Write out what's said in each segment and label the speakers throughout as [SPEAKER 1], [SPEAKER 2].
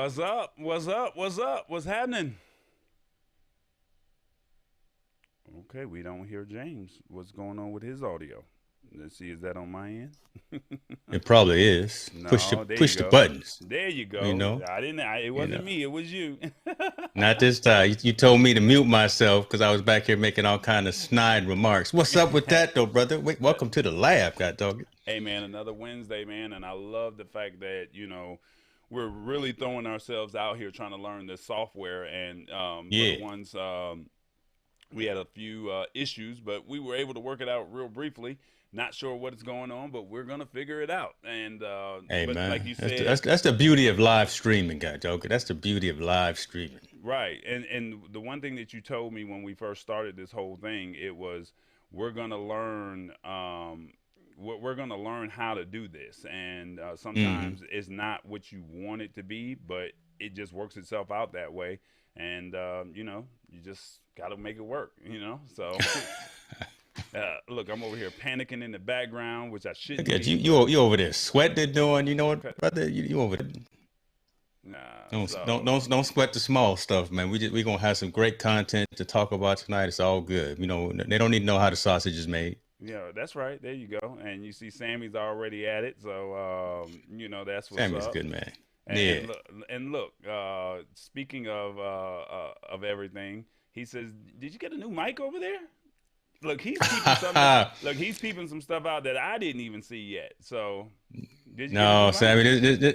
[SPEAKER 1] What's up? What's up? What's up? What's happening? Okay, we don't hear James. What's going on with his audio? Let's see, is that on my end?
[SPEAKER 2] It probably is. Push the
[SPEAKER 1] No, there you
[SPEAKER 2] push the
[SPEAKER 1] go.
[SPEAKER 2] buttons.
[SPEAKER 1] There you
[SPEAKER 2] You
[SPEAKER 1] go.
[SPEAKER 2] know,
[SPEAKER 1] I didn't. It
[SPEAKER 2] you
[SPEAKER 1] wasn't
[SPEAKER 2] know.
[SPEAKER 1] me. It was you.
[SPEAKER 2] Not this time. You told me to mute myself because I was back here making all kind of snide remarks. What's up with that though, brother? Wait, welcome to the lab, God dog it.
[SPEAKER 1] Hey man, another Wednesday, man, and I love the fact that we're really throwing ourselves out here trying to learn this software. And for the
[SPEAKER 2] Yeah.
[SPEAKER 1] ones we had a few issues, but we were able to work it out real briefly. Not sure what is going on, but we're gonna figure it out. And
[SPEAKER 2] Hey
[SPEAKER 1] but like
[SPEAKER 2] man,
[SPEAKER 1] you
[SPEAKER 2] that's the,
[SPEAKER 1] said,
[SPEAKER 2] that's that's the beauty of live streaming, God dog it. That's the beauty of live streaming.
[SPEAKER 1] right. And the one thing that you told me when we first started this whole thing, it was we're gonna learn. We're going to learn how to do this, and
[SPEAKER 2] Mm-hmm.
[SPEAKER 1] sometimes it's not what you want it to be, but it just works itself out that way. And you just got to make it work. So look, I'm over here panicking in the background, which I
[SPEAKER 2] Look
[SPEAKER 1] shouldn't
[SPEAKER 2] at
[SPEAKER 1] be,
[SPEAKER 2] you.
[SPEAKER 1] but
[SPEAKER 2] You over there sweating doing. You know what,
[SPEAKER 1] okay.
[SPEAKER 2] brother? You over there. Don't
[SPEAKER 1] So
[SPEAKER 2] don't don't sweat the small stuff, man. We gonna have some great content to talk about tonight. It's all good. You know, they don't need to know how the sausage is made.
[SPEAKER 1] yeah, that's right. There you go. And you see, Sammy's already at it, so that's what's
[SPEAKER 2] Sammy's a
[SPEAKER 1] up.
[SPEAKER 2] good man.
[SPEAKER 1] And,
[SPEAKER 2] Yeah.
[SPEAKER 1] and look, and look. Speaking of everything, he says, "Did you get a new mic over there?" Look, he's peeping something. Look, he's peeping some stuff out that I didn't even see yet. So, did you get a new
[SPEAKER 2] No,
[SPEAKER 1] mic?
[SPEAKER 2] Sammy.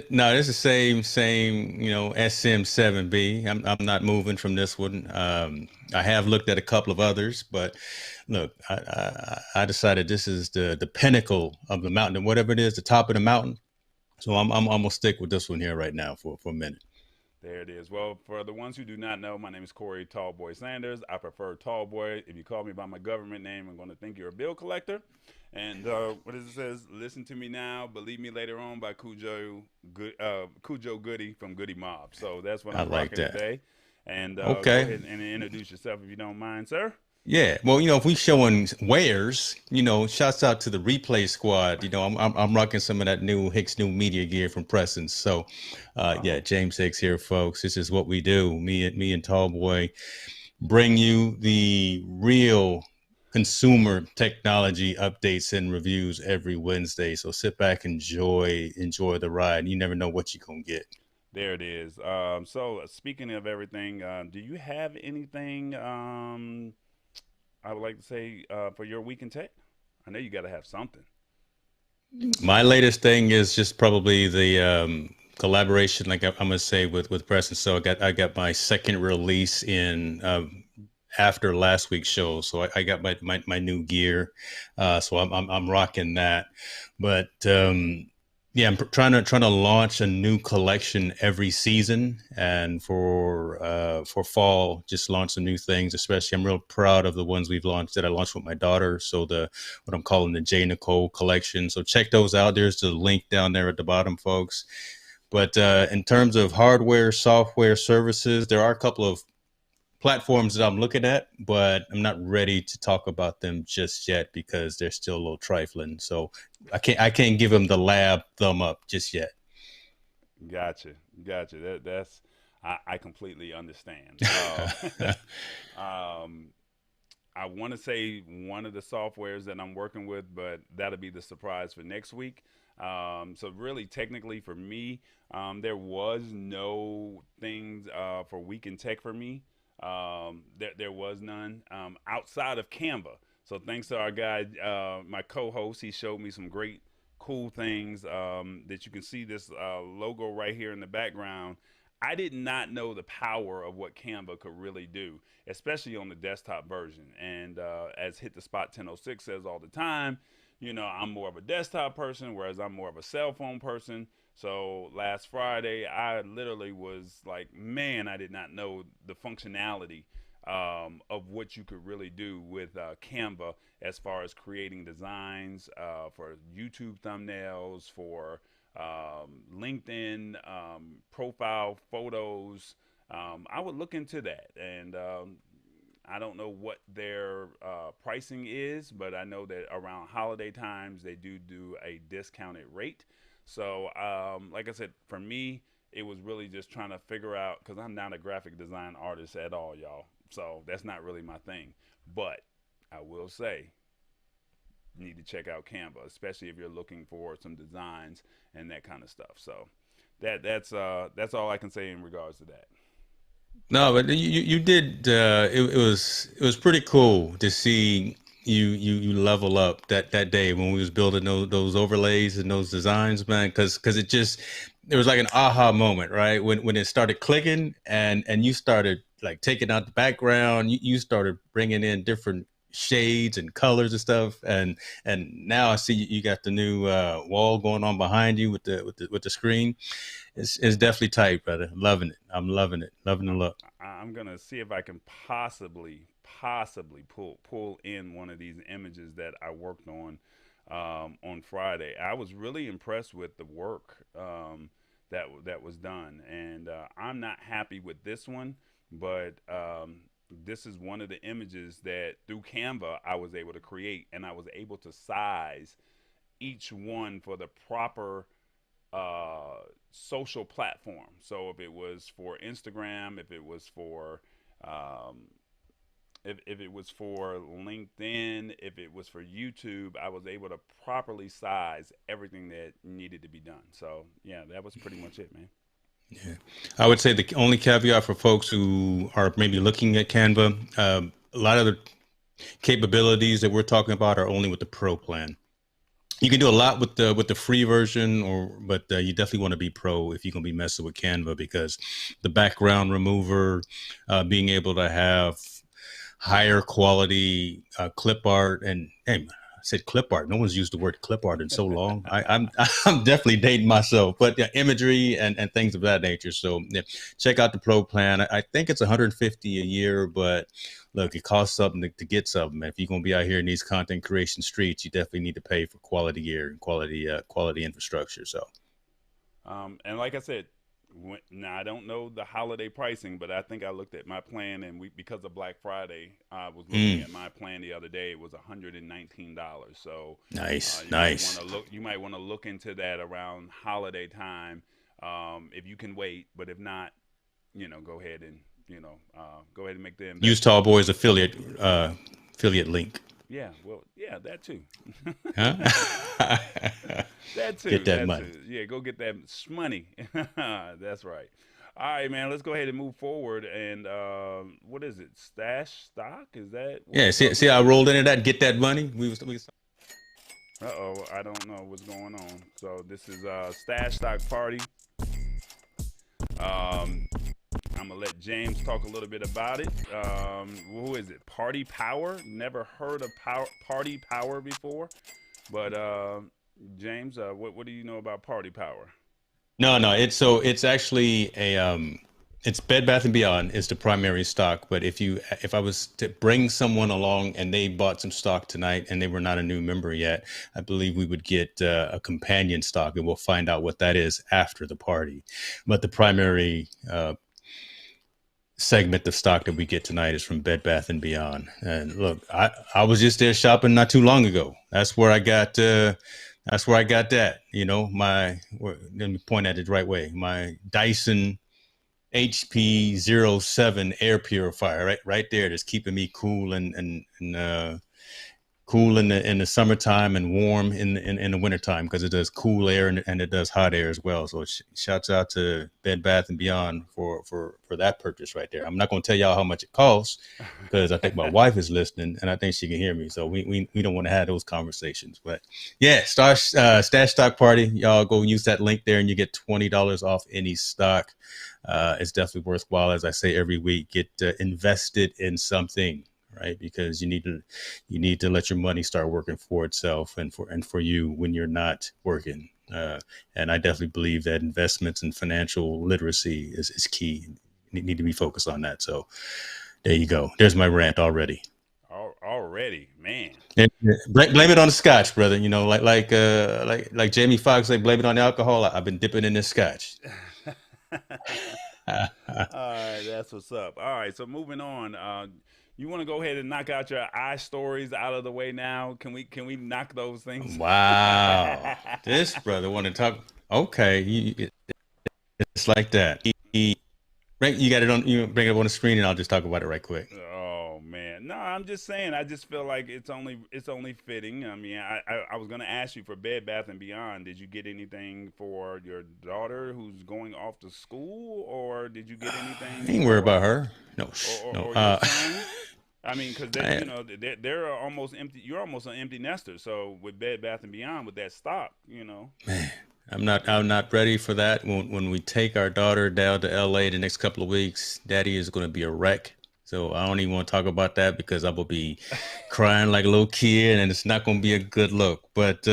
[SPEAKER 2] No, this is the same. You know, SM7B. I'm not moving from this one. I have looked at a couple of others, but look, I decided this is the pinnacle of the mountain, whatever it is, the top of the mountain. So I'm gonna stick with this one here right now for a minute.
[SPEAKER 1] There it is. Well, for the ones who do not know, my name is Corey Tallboy Sanders. I prefer Tallboy. If you call me by my government name, I'm going to think you're a bill collector. And what does it says? Listen to me now, believe me later on by Cujo Goody from Goody Mob. So that's what
[SPEAKER 2] I
[SPEAKER 1] I'm
[SPEAKER 2] like
[SPEAKER 1] rocking
[SPEAKER 2] that.
[SPEAKER 1] today. And go
[SPEAKER 2] Okay.
[SPEAKER 1] ahead and introduce yourself if you don't mind, sir.
[SPEAKER 2] Yeah, well, if we showing wares, shouts out to the replay squad. I'm rocking some of that new Hicks new media gear from Preston. So, yeah,
[SPEAKER 1] Oh,
[SPEAKER 2] James Hicks here, folks. This is what we do. Me and Tallboy bring you the real consumer technology updates and reviews every Wednesday. So sit back, enjoy the ride. You never know what you're gonna get.
[SPEAKER 1] there it is. So speaking of everything, do you have anything I would like to say for your week in tech? I know you got to have something.
[SPEAKER 2] My latest thing is just probably the collaboration, like I'm gonna say with Preston. So I got my second release in after last week's show. So I got my new gear. So I'm rocking that. But yeah, I'm trying to launch a new collection every season, and for fall, just launch some new things. Especially, I'm real proud of the ones we've launched that I launched with my daughter. So the what I'm calling the J Nicole collection. So check those out. There's the link down there at the bottom, folks. But in terms of hardware, software, services, there are a couple of platforms that I'm looking at, but I'm not ready to talk about them just yet because they're still a little trifling. So I can't give them the lab thumb up just yet.
[SPEAKER 1] Gotcha, gotcha. That's I completely understand. Um, I want to say one of the softwares that I'm working with, but that'll be the surprise for next week. So really, technically, for me, there was no things for week in tech for me. There was none outside of Canva. So thanks to our guy, my co-host, he showed me some great, cool things that you can see this logo right here in the background. I did not know the power of what Canva could really do, especially on the desktop version. And as Hit the Spot 1006 says all the time, I'm more of a desktop person, whereas I'm more of a cell phone person. So last Friday, I literally was like, man, I did not know the functionality of what you could really do with Canva as far as creating designs for YouTube thumbnails, for LinkedIn profile photos. I would look into that. And I don't know what their pricing is, but I know that around holiday times they do a discounted rate. So, like I said, for me, it was really just trying to figure out, because I'm not a graphic design artist at all, y'all. So that's not really my thing. But I will say, you need to check out Canva, especially if you're looking for some designs and that kind of stuff. So that's all I can say in regards to that.
[SPEAKER 2] No, but you did. It was pretty cool to see you level up that day when we was building those overlays and those designs, man. Because it was like an aha moment, right? When it started clicking and you started like taking out the background, you started bringing in different shades and colors and stuff, and now I see you got the new wall going on behind you with the screen. It's definitely tight, brother. Loving it. I'm loving it. Loving the look.
[SPEAKER 1] I'm gonna see if I can possibly pull in one of these images that I worked on Friday. I was really impressed with the work that was done, and I'm not happy with this one, but this is one of the images that through Canva I was able to create, and I was able to size each one for the proper social platform. So if it was for Instagram, if it was for um, if it was for LinkedIn, if it was for YouTube, I was able to properly size everything that needed to be done. So yeah, that was pretty much it, man.
[SPEAKER 2] Yeah. I would say the only caveat for folks who are maybe looking at Canva, a lot of the capabilities that we're talking about are only with the pro plan. You can do a lot with the free version, but you definitely want to be pro if you're gonna be messing with Canva because the background remover, being able to have higher quality clip art, and hey, I said clip art. No one's used the word clip art in so long. I'm I'm definitely dating myself, but yeah, imagery and things of that nature. So yeah, check out the pro plan. I think it's 150 a year, but look, it costs something to get something. If you're gonna be out here in these content creation streets, you definitely need to pay for quality gear and quality infrastructure. So
[SPEAKER 1] And like I said, now I don't know the holiday pricing, but I think I looked at my plan, and we because of Black Friday, I was looking
[SPEAKER 2] mm,
[SPEAKER 1] at my plan the other day. It was $119. So
[SPEAKER 2] nice,
[SPEAKER 1] you might want
[SPEAKER 2] nice.
[SPEAKER 1] to look. You might want to look into that around holiday time, if you can wait. But if not, go ahead and go ahead and make the
[SPEAKER 2] Use
[SPEAKER 1] investment.
[SPEAKER 2] Tall Boys affiliate link.
[SPEAKER 1] Yeah, well, yeah, that too.
[SPEAKER 2] Huh?
[SPEAKER 1] That
[SPEAKER 2] Get
[SPEAKER 1] too.
[SPEAKER 2] that
[SPEAKER 1] That
[SPEAKER 2] money.
[SPEAKER 1] too. Yeah, go get that money. That's right. All right, man. Let's go ahead and move forward. And what is it? Stash stock? Is that what
[SPEAKER 2] Yeah,
[SPEAKER 1] we're
[SPEAKER 2] see
[SPEAKER 1] talking
[SPEAKER 2] how I
[SPEAKER 1] about?
[SPEAKER 2] rolled into that, get that money.
[SPEAKER 1] Uh oh, I don't know what's going on. So this is stash stock party. Um, I'm gonna let James talk a little bit about it. Who is it? Party Power? Never heard of Party Power before, but James, what do you know about Party Power?
[SPEAKER 2] No, it's actually it's Bed Bath and Beyond is the primary stock. But if I was to bring someone along and they bought some stock tonight and they were not a new member yet, I believe we would get a companion stock, and we'll find out what that is after the party. But the primary segment of stock that we get tonight is from Bed Bath and Beyond. And look, I was just there shopping not too long ago. That's where I got that. Let me point at it the right way. My Dyson HP 07 air purifier, right there, that's keeping me cool and cool in the summertime and warm in the wintertime because it does cool air and it does hot air as well. So shouts out to Bed Bath and Beyond for that purchase right there. I'm not going to tell y'all how much it costs because I think my wife is listening and I think she can hear me. So we don't want to have those conversations. But yeah, stash stock party. Y'all go use that link there and you get $20 off any stock. It's definitely worthwhile. As I say every week, get invested in something, right? Because you need to let your money start working for itself and for you when you're not working. And I definitely believe that investments and financial literacy is key. You need to be focused on that. So there you go. There's my rant already.
[SPEAKER 1] Already, man.
[SPEAKER 2] And blame it on the scotch, brother. Like Jamie Foxx say, blame it on the alcohol. I've been dipping in this scotch.
[SPEAKER 1] All right, that's what's up. All right, so moving on. You want to go ahead and knock out your eye stories out of the way now? Can we knock those things?
[SPEAKER 2] Wow, this brother want to talk. Okay, It's like that. Right, you got it on. You bring it up on the screen, and I'll just talk about it right quick.
[SPEAKER 1] Oh man, no, I'm just saying. I just feel like it's only fitting. I mean, I was gonna ask you for Bed Bath and Beyond. Did you get anything for your daughter who's going off to school, or did you get
[SPEAKER 2] I
[SPEAKER 1] anything
[SPEAKER 2] ain't worried
[SPEAKER 1] for
[SPEAKER 2] about her. No, no.
[SPEAKER 1] or your son? I mean, because they,
[SPEAKER 2] I,
[SPEAKER 1] they're almost empty. You're almost an empty nester. So with Bed Bath and Beyond, with that stock,
[SPEAKER 2] man, I'm not ready for that. When we take our daughter down to LA the next couple of weeks, Daddy is going to be a wreck. So I don't even want to talk about that because I will be crying like a little kid, and it's not going to be a good look. But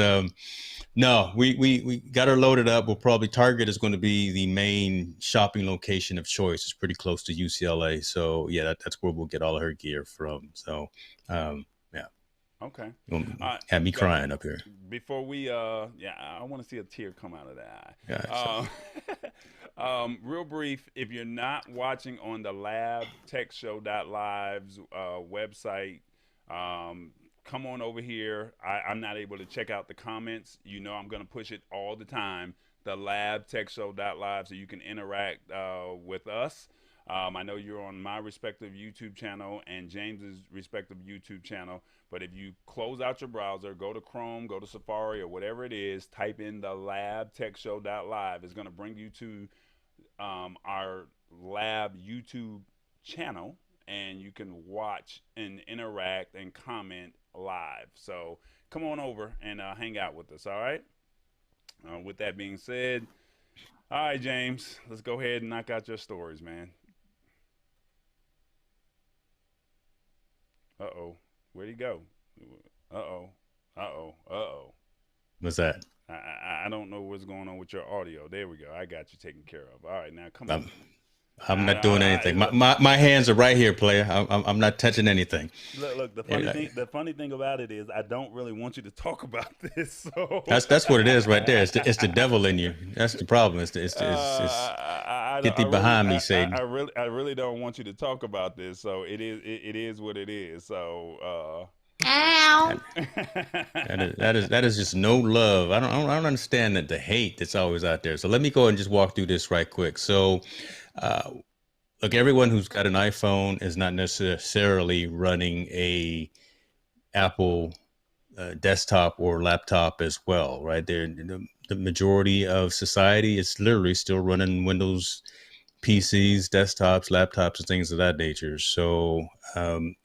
[SPEAKER 2] no, we got her loaded up. We'll probably Target is going to be the main shopping location of choice. It's pretty close to UCLA, so yeah, that's where we'll get all of her gear from. So yeah,
[SPEAKER 1] Okay.
[SPEAKER 2] you'll
[SPEAKER 1] Uh,
[SPEAKER 2] have me
[SPEAKER 1] but
[SPEAKER 2] crying up here.
[SPEAKER 1] before we, yeah, I want to see a tear come out of that
[SPEAKER 2] Yeah, so
[SPEAKER 1] eye. Real brief, if you're not watching on the Lab Tech Show Live's website, um, come on over here. I'm not able to check out the comments. I'm going to push it all the time. The Lab Tech Show Live, so you can interact with us. I know you're on my respective YouTube channel and James's respective YouTube channel. But if you close out your browser, go to Chrome, go to Safari, or whatever it is, type in the Lab Tech Show Live. It's going to bring you to our Lab YouTube channel, and you can watch and interact and comment live. So come on over and hang out with us. All right. With that being said, all right, James, let's go ahead and knock out your stories, man. Uh oh, where'd he go? Uh oh, uh oh, uh oh.
[SPEAKER 2] what's that?
[SPEAKER 1] I don't know what's going on with your audio. There we go. I got you taken care of. All right, now come on.
[SPEAKER 2] I'm, I'm not doing anything. My,
[SPEAKER 1] Look,
[SPEAKER 2] my, my hands are right here, player. I'm not touching anything.
[SPEAKER 1] look. The funny
[SPEAKER 2] Yeah,
[SPEAKER 1] thing, the funny thing about it is, I don't really want you to talk about this. So,
[SPEAKER 2] that's what it is right there. It's the devil in you. That's the problem. It's get thee behind me, Satan.
[SPEAKER 1] I really don't want you to talk about this. So it is what it is. So,
[SPEAKER 2] That, that is just no love. I don't understand that the hate that's always out there. So let me go and just walk through this right quick. So, uh, look, everyone who's got an iPhone is not necessarily running a Apple desktop or laptop as well, right? The majority of society is literally still running Windows PCs, desktops, laptops, and things of that nature. So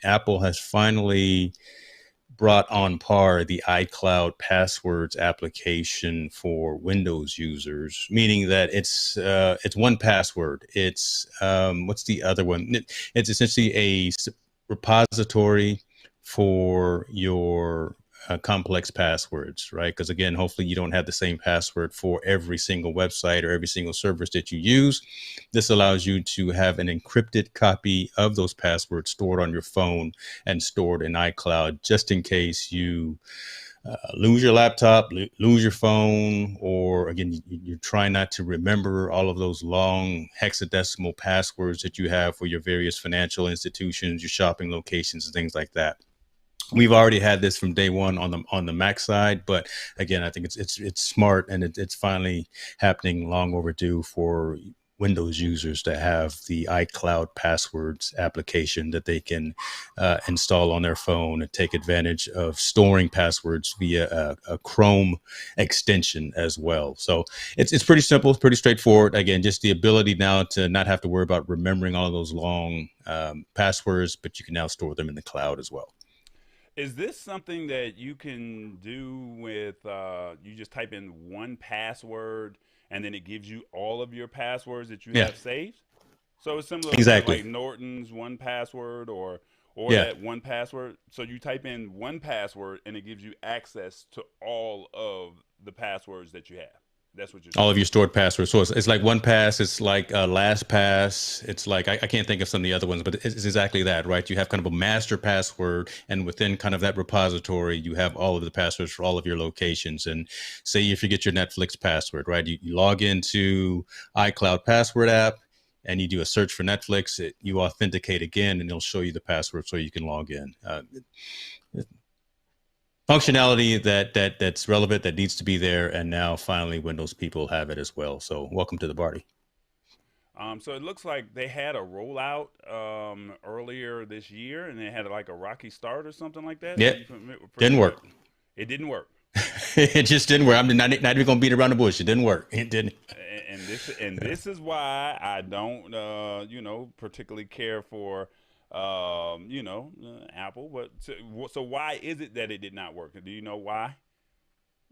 [SPEAKER 2] Apple has finally brought on par the iCloud passwords application for Windows users, meaning that it's one password. It's what's the other one? It's essentially a repository for your complex passwords, right? Because again, hopefully you don't have the same password for every single website or every single service that you use. This allows you to have an encrypted copy of those passwords stored on your phone and stored in iCloud, just in case you lose your laptop, lose your phone, or again, you're trying not to remember all of those long hexadecimal passwords that you have for your various financial institutions, your shopping locations, and things like that. We've already had this from day one on the Mac side, but again, I think it's smart, and it's finally happening, long overdue for Windows users to have the iCloud passwords application that they can install on their phone and take advantage of storing passwords via a Chrome extension as well. So it's pretty simple, it's pretty straightforward. Again, just the ability now to not have to worry about remembering all of those long passwords, but you can now store them in the cloud as well.
[SPEAKER 1] is this something that you can do with? You just type in one password, and then it gives you all of your passwords that you
[SPEAKER 2] Yeah,
[SPEAKER 1] have saved. So it's similar to
[SPEAKER 2] exactly.
[SPEAKER 1] like Norton's one password or
[SPEAKER 2] Yeah.
[SPEAKER 1] that one password. So you type in one password and it gives you access to all of the passwords that you have. That's what you're
[SPEAKER 2] All
[SPEAKER 1] saying.
[SPEAKER 2] of your stored passwords. So it's like one pass. It's like last pass. It's like I can't think of some of the other ones, but it's exactly that, right? You have kind of a master password, and within kind of that repository, you have all of the passwords for all of your locations. And say you forget your Netflix password, right? You log into iCloud password app, and you do a search for Netflix. You authenticate again, and it'll show you the password so you can log in. Functionality that's relevant, that needs to be there, and now finally Windows people have it as well. So welcome to the party.
[SPEAKER 1] So it looks like they had a rollout earlier this year, and they had like a rocky start or something like that. Are
[SPEAKER 2] Yeah,
[SPEAKER 1] you
[SPEAKER 2] didn't
[SPEAKER 1] familiar?
[SPEAKER 2] work.
[SPEAKER 1] It didn't work.
[SPEAKER 2] It just didn't work. I'm not even gonna beat around the bush. It didn't work. It didn't.
[SPEAKER 1] And this is why I don't particularly care for Apple. But so why is it that it did not work? Do you know why?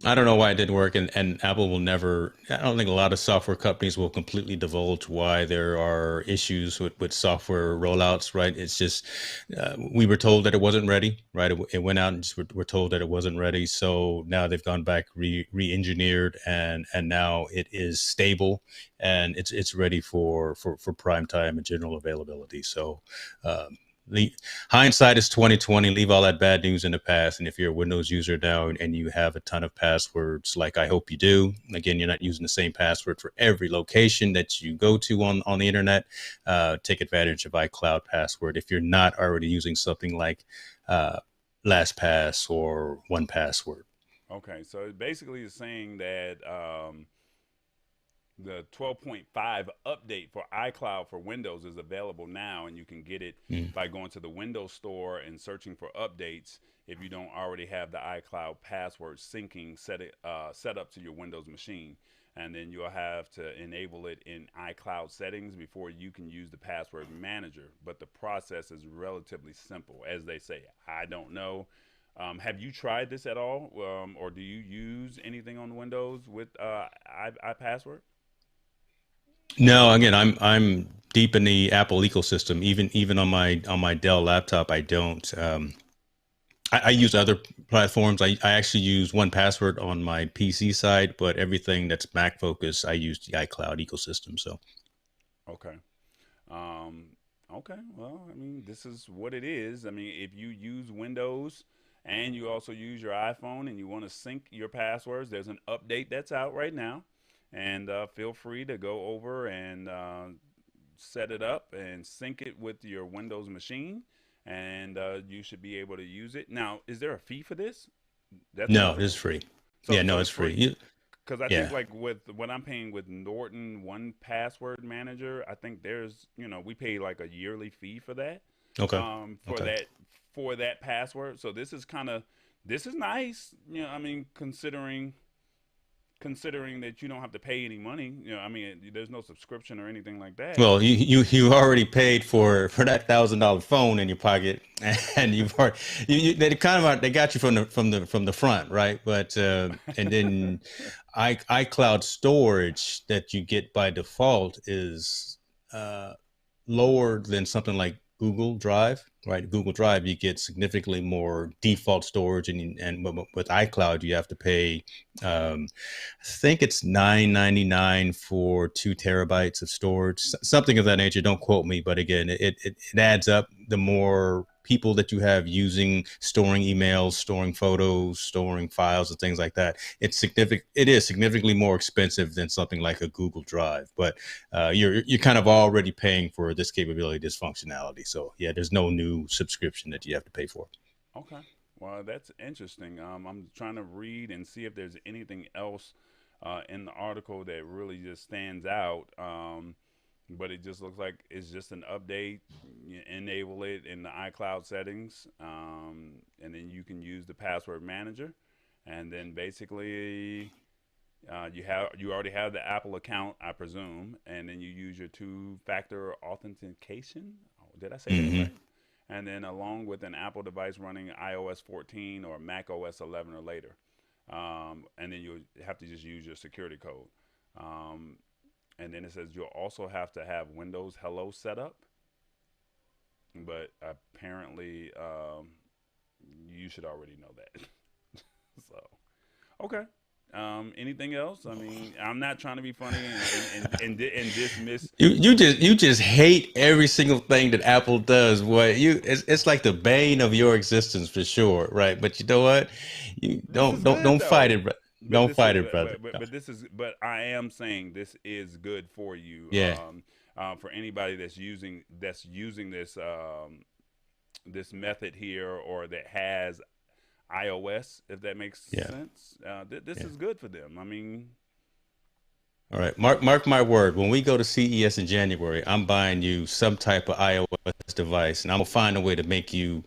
[SPEAKER 2] I don't know why it didn't work, and Apple will never. I don't think a lot of software companies will completely divulge why there are issues with software rollouts. Right? It's just we were told that it wasn't ready. Right? It went out and just we're told that it wasn't ready. So now they've gone back re-engineered, and now it is stable and it's ready for prime time and general availability. So. The hindsight is 2020. Leave all that bad news in the past. And if you're a Windows user now and you have a ton of passwords, like I hope you do, again, you're not using the same password for every location that you go to on the internet. Take advantage of iCloud password if you're not already using something like LastPass or One Password.
[SPEAKER 1] Okay, so it basically is saying that the 12.5 update for iCloud for Windows is available now, and you can get it
[SPEAKER 2] Mm.
[SPEAKER 1] by going to the Windows Store and searching for updates. If you don't already have the iCloud password syncing set up to your Windows machine, and then you'll have to enable it in iCloud settings before you can use the password manager. But the process is relatively simple, as they say. I don't know. Have you tried this at all, or do you use anything on Windows with iPassword?
[SPEAKER 2] No, again, I'm deep in the Apple ecosystem. Even on my Dell laptop, I don't. I use other platforms. I actually use One Password on my PC side, but everything that's Mac focused, I use the iCloud ecosystem. So
[SPEAKER 1] Okay. Um, okay. Well, I mean, this is what it is. I mean, if you use Windows and you also use your iPhone and you want to sync your passwords, there's an update that's out right now. And feel free to go over and set it up and sync it with your Windows machine. And you should be able to use it. Now, is there a fee for this? That's
[SPEAKER 2] no,
[SPEAKER 1] another
[SPEAKER 2] this is
[SPEAKER 1] thing.
[SPEAKER 2] free.
[SPEAKER 1] So,
[SPEAKER 2] Yeah,
[SPEAKER 1] so
[SPEAKER 2] no,
[SPEAKER 1] it's
[SPEAKER 2] it's free.
[SPEAKER 1] free. Because I think
[SPEAKER 2] Yeah.
[SPEAKER 1] like with what I'm paying with Norton One Password Manager, I think there's we pay like a yearly fee for that,
[SPEAKER 2] Okay.
[SPEAKER 1] um, for
[SPEAKER 2] Okay.
[SPEAKER 1] that for that password. So this is nice. I mean considering that you don't have to pay any money. I mean there's no subscription or anything like that.
[SPEAKER 2] Well, you already paid for that $1,000 phone in your pocket, and you've already they kind of they got you from the front, right? But and then iCloud storage that you get by default is uh, lower than something like Google Drive, right? Google Drive, you get significantly more default storage, and with iCloud, you have to pay. I think it's $9.99 for 2 terabytes of storage, something of that nature. Don't quote me, but again, it adds up. The more people that you have using storing emails, storing photos, storing files, and things like that, it's significant. It is significantly more expensive than something like a Google Drive, but you're kind of already paying for this capability, this functionality. So yeah, there's no new subscription that you have to pay for.
[SPEAKER 1] Okay. Well, that's interesting. I'm trying to read and see if there's anything else in the article that really just stands out. But it just looks like it's just an update. You enable it in the iCloud settings, and then you can use the password manager. And then basically, you already have the Apple account, I presume, and then you use your two-factor authentication. Oh, did I say that
[SPEAKER 2] Hmm.
[SPEAKER 1] right? And then along with an Apple device running iOS 14 or Mac OS 11 or later, and then you have to just use your security code. Um, and then it says you'll also have to have Windows Hello set up, but apparently you should already know that. So okay. Anything else? I mean, I'm not trying to be funny and dismiss.
[SPEAKER 2] You just hate every single thing that Apple does. What you it's like the bane of your existence for sure, right? But you know what? You
[SPEAKER 1] This is
[SPEAKER 2] don't
[SPEAKER 1] good
[SPEAKER 2] fight
[SPEAKER 1] though.
[SPEAKER 2] it,
[SPEAKER 1] But
[SPEAKER 2] don't
[SPEAKER 1] this is
[SPEAKER 2] fight it, brother. No.
[SPEAKER 1] but this is but I am saying this is good for you.
[SPEAKER 2] Yeah,
[SPEAKER 1] For anybody that's using this method here or that has iOS, if that makes
[SPEAKER 2] yeah,
[SPEAKER 1] sense. This
[SPEAKER 2] yeah.
[SPEAKER 1] is good for them. I mean,
[SPEAKER 2] All right, mark my word. When we go to CES in January, I'm buying you some type of iOS device, and I'm gonna find a way to make you.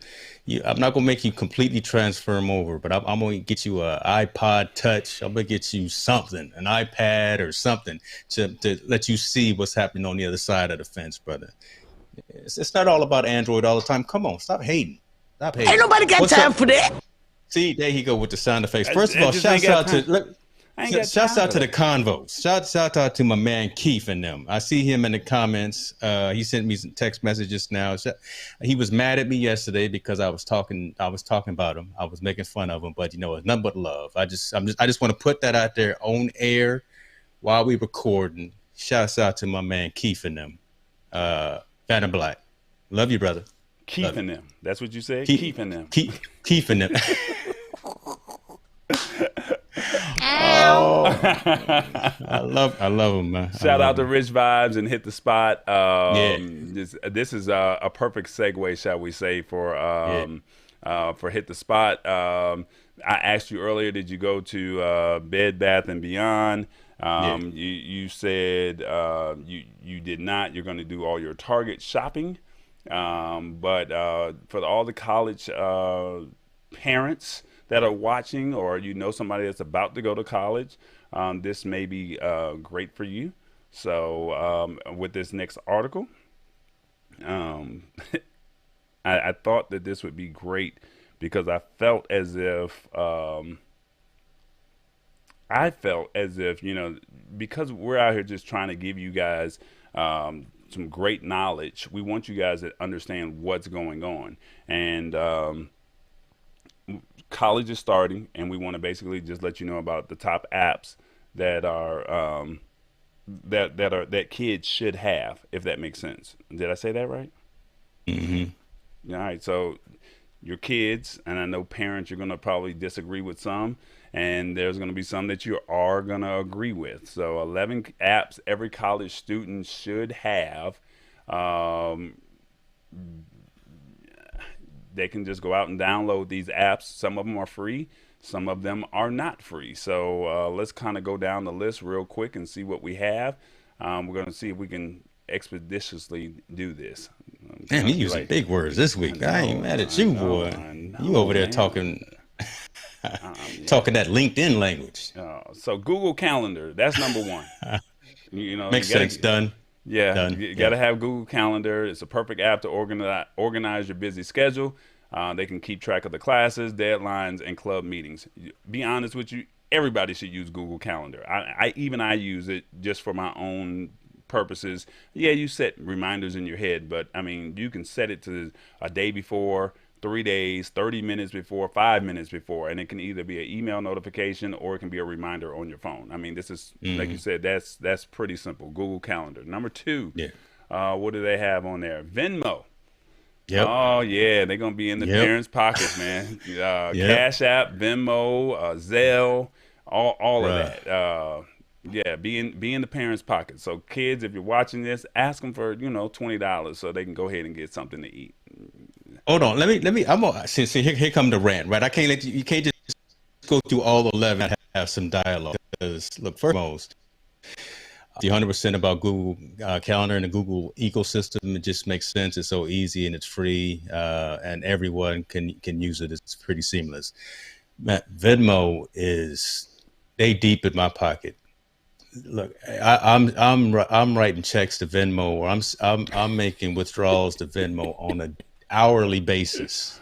[SPEAKER 2] I'm not gonna make you completely transfer them over, but I'm gonna get you a iPod Touch. I'm gonna get you something, an iPad or something, to let you see what's happening on the other side of the fence, brother. It's not all about Android all the time. Come on, stop hating. Stop
[SPEAKER 3] Ain't
[SPEAKER 2] hating.
[SPEAKER 3] nobody got
[SPEAKER 2] What's
[SPEAKER 3] time
[SPEAKER 2] up?
[SPEAKER 3] for that.
[SPEAKER 2] See, there he go with the sound effects. First of
[SPEAKER 1] I
[SPEAKER 2] all,
[SPEAKER 1] just ain't got time. I ain't got
[SPEAKER 2] shouts
[SPEAKER 1] time
[SPEAKER 2] out
[SPEAKER 1] for
[SPEAKER 2] to the
[SPEAKER 1] that.
[SPEAKER 2] convos. Shout out to my man Keith and them. I see him in the comments. He sent me some text messages now. He was mad at me yesterday because I was talking about him. I was making fun of him, but it's nothing but love. I just want to put that out there on air while we recording. Shouts out to my man Keith and them. Phantom Black. Love you, brother. Love you.
[SPEAKER 1] Keeping them. That's what you said?
[SPEAKER 2] Keep
[SPEAKER 1] Keeping them.
[SPEAKER 2] Keith and them. Oh, I love him, man. I
[SPEAKER 1] Shout
[SPEAKER 2] love
[SPEAKER 1] out to
[SPEAKER 2] him.
[SPEAKER 1] Rich Vibes and Hit the Spot.
[SPEAKER 2] Yeah,
[SPEAKER 1] This is a perfect segue, shall we say,
[SPEAKER 2] yeah,
[SPEAKER 1] for Hit the Spot. I asked you earlier, did you go to Bed Bath and Beyond?
[SPEAKER 2] yeah.
[SPEAKER 1] You said you did not. You're going to do all your Target shopping, but for all the college parents that are watching, or somebody that's about to go to college, this may be great for you. So with this next article, um, I thought that this would be great because I felt as if, because we're out here just trying to give you guys some great knowledge. We want you guys to understand what's going on. And college is starting, and we want to basically just let you know about the top apps that are that kids should have, if that makes sense. Did I say that right?
[SPEAKER 2] Hmm.
[SPEAKER 1] All right. So your kids, and I know parents, you're going to probably disagree with some, and there's going to be some that you are going to agree with. So 11 apps every college student should have. Um, they can just go out and download these apps. Some of them are free, some of them are not free. So let's kind of go down the list real quick and see what we have. We're going to see if we can expeditiously do this. I'm
[SPEAKER 2] Damn,
[SPEAKER 1] trying
[SPEAKER 2] you
[SPEAKER 1] to be
[SPEAKER 2] using
[SPEAKER 1] like,
[SPEAKER 2] big words this
[SPEAKER 1] I
[SPEAKER 2] week. I ain't
[SPEAKER 1] know,
[SPEAKER 2] mad at
[SPEAKER 1] I
[SPEAKER 2] you,
[SPEAKER 1] know,
[SPEAKER 2] boy.
[SPEAKER 1] I
[SPEAKER 2] You
[SPEAKER 1] know,
[SPEAKER 2] over there
[SPEAKER 1] man.
[SPEAKER 2] talking
[SPEAKER 1] Yeah.
[SPEAKER 2] talking that LinkedIn language.
[SPEAKER 1] So Google Calendar, that's number one. You
[SPEAKER 2] Makes
[SPEAKER 1] gotta,
[SPEAKER 2] sense. Done.
[SPEAKER 1] yeah,
[SPEAKER 2] Done.
[SPEAKER 1] you
[SPEAKER 2] Yeah.
[SPEAKER 1] gotta have Google Calendar. It's a perfect app to organize your busy schedule. They can keep track of the classes, deadlines, and club meetings. Be honest with you, everybody should use Google Calendar. I use it just for my own purposes. Yeah, you set reminders in your head, but I mean, you can set it to a day before, 3 days, 30 minutes before, 5 minutes before, and it can either be an email notification or it can be a reminder on your phone. I mean, this is, like you
[SPEAKER 2] Hmm.
[SPEAKER 1] said, that's pretty simple. Google Calendar. Number two,
[SPEAKER 2] Yeah.
[SPEAKER 1] what do they have on there? Venmo.
[SPEAKER 2] Yep.
[SPEAKER 1] Oh yeah, they're gonna be in the
[SPEAKER 2] Yep.
[SPEAKER 1] parents' pockets, man.
[SPEAKER 2] Yep.
[SPEAKER 1] Cash App, Venmo, Zelle, all of
[SPEAKER 2] Bruh.
[SPEAKER 1] that. Yeah, be in the parents' pocket. So kids, if you're watching this, ask them for $20 so they can go ahead and get something to eat.
[SPEAKER 2] Hold on. Let me. I'm gonna see. Here come the rant. Right. I can't let you. You can't just go through all 11 and have some dialogue. Because look, first and foremost, 100% about Google Calendar and the Google ecosystem. It just makes sense. It's so easy and it's free, and everyone can use it. It's pretty seamless. Matt, Venmo is they deep in my pocket. Look, I'm writing checks to Venmo, or I'm making withdrawals to Venmo on an hourly basis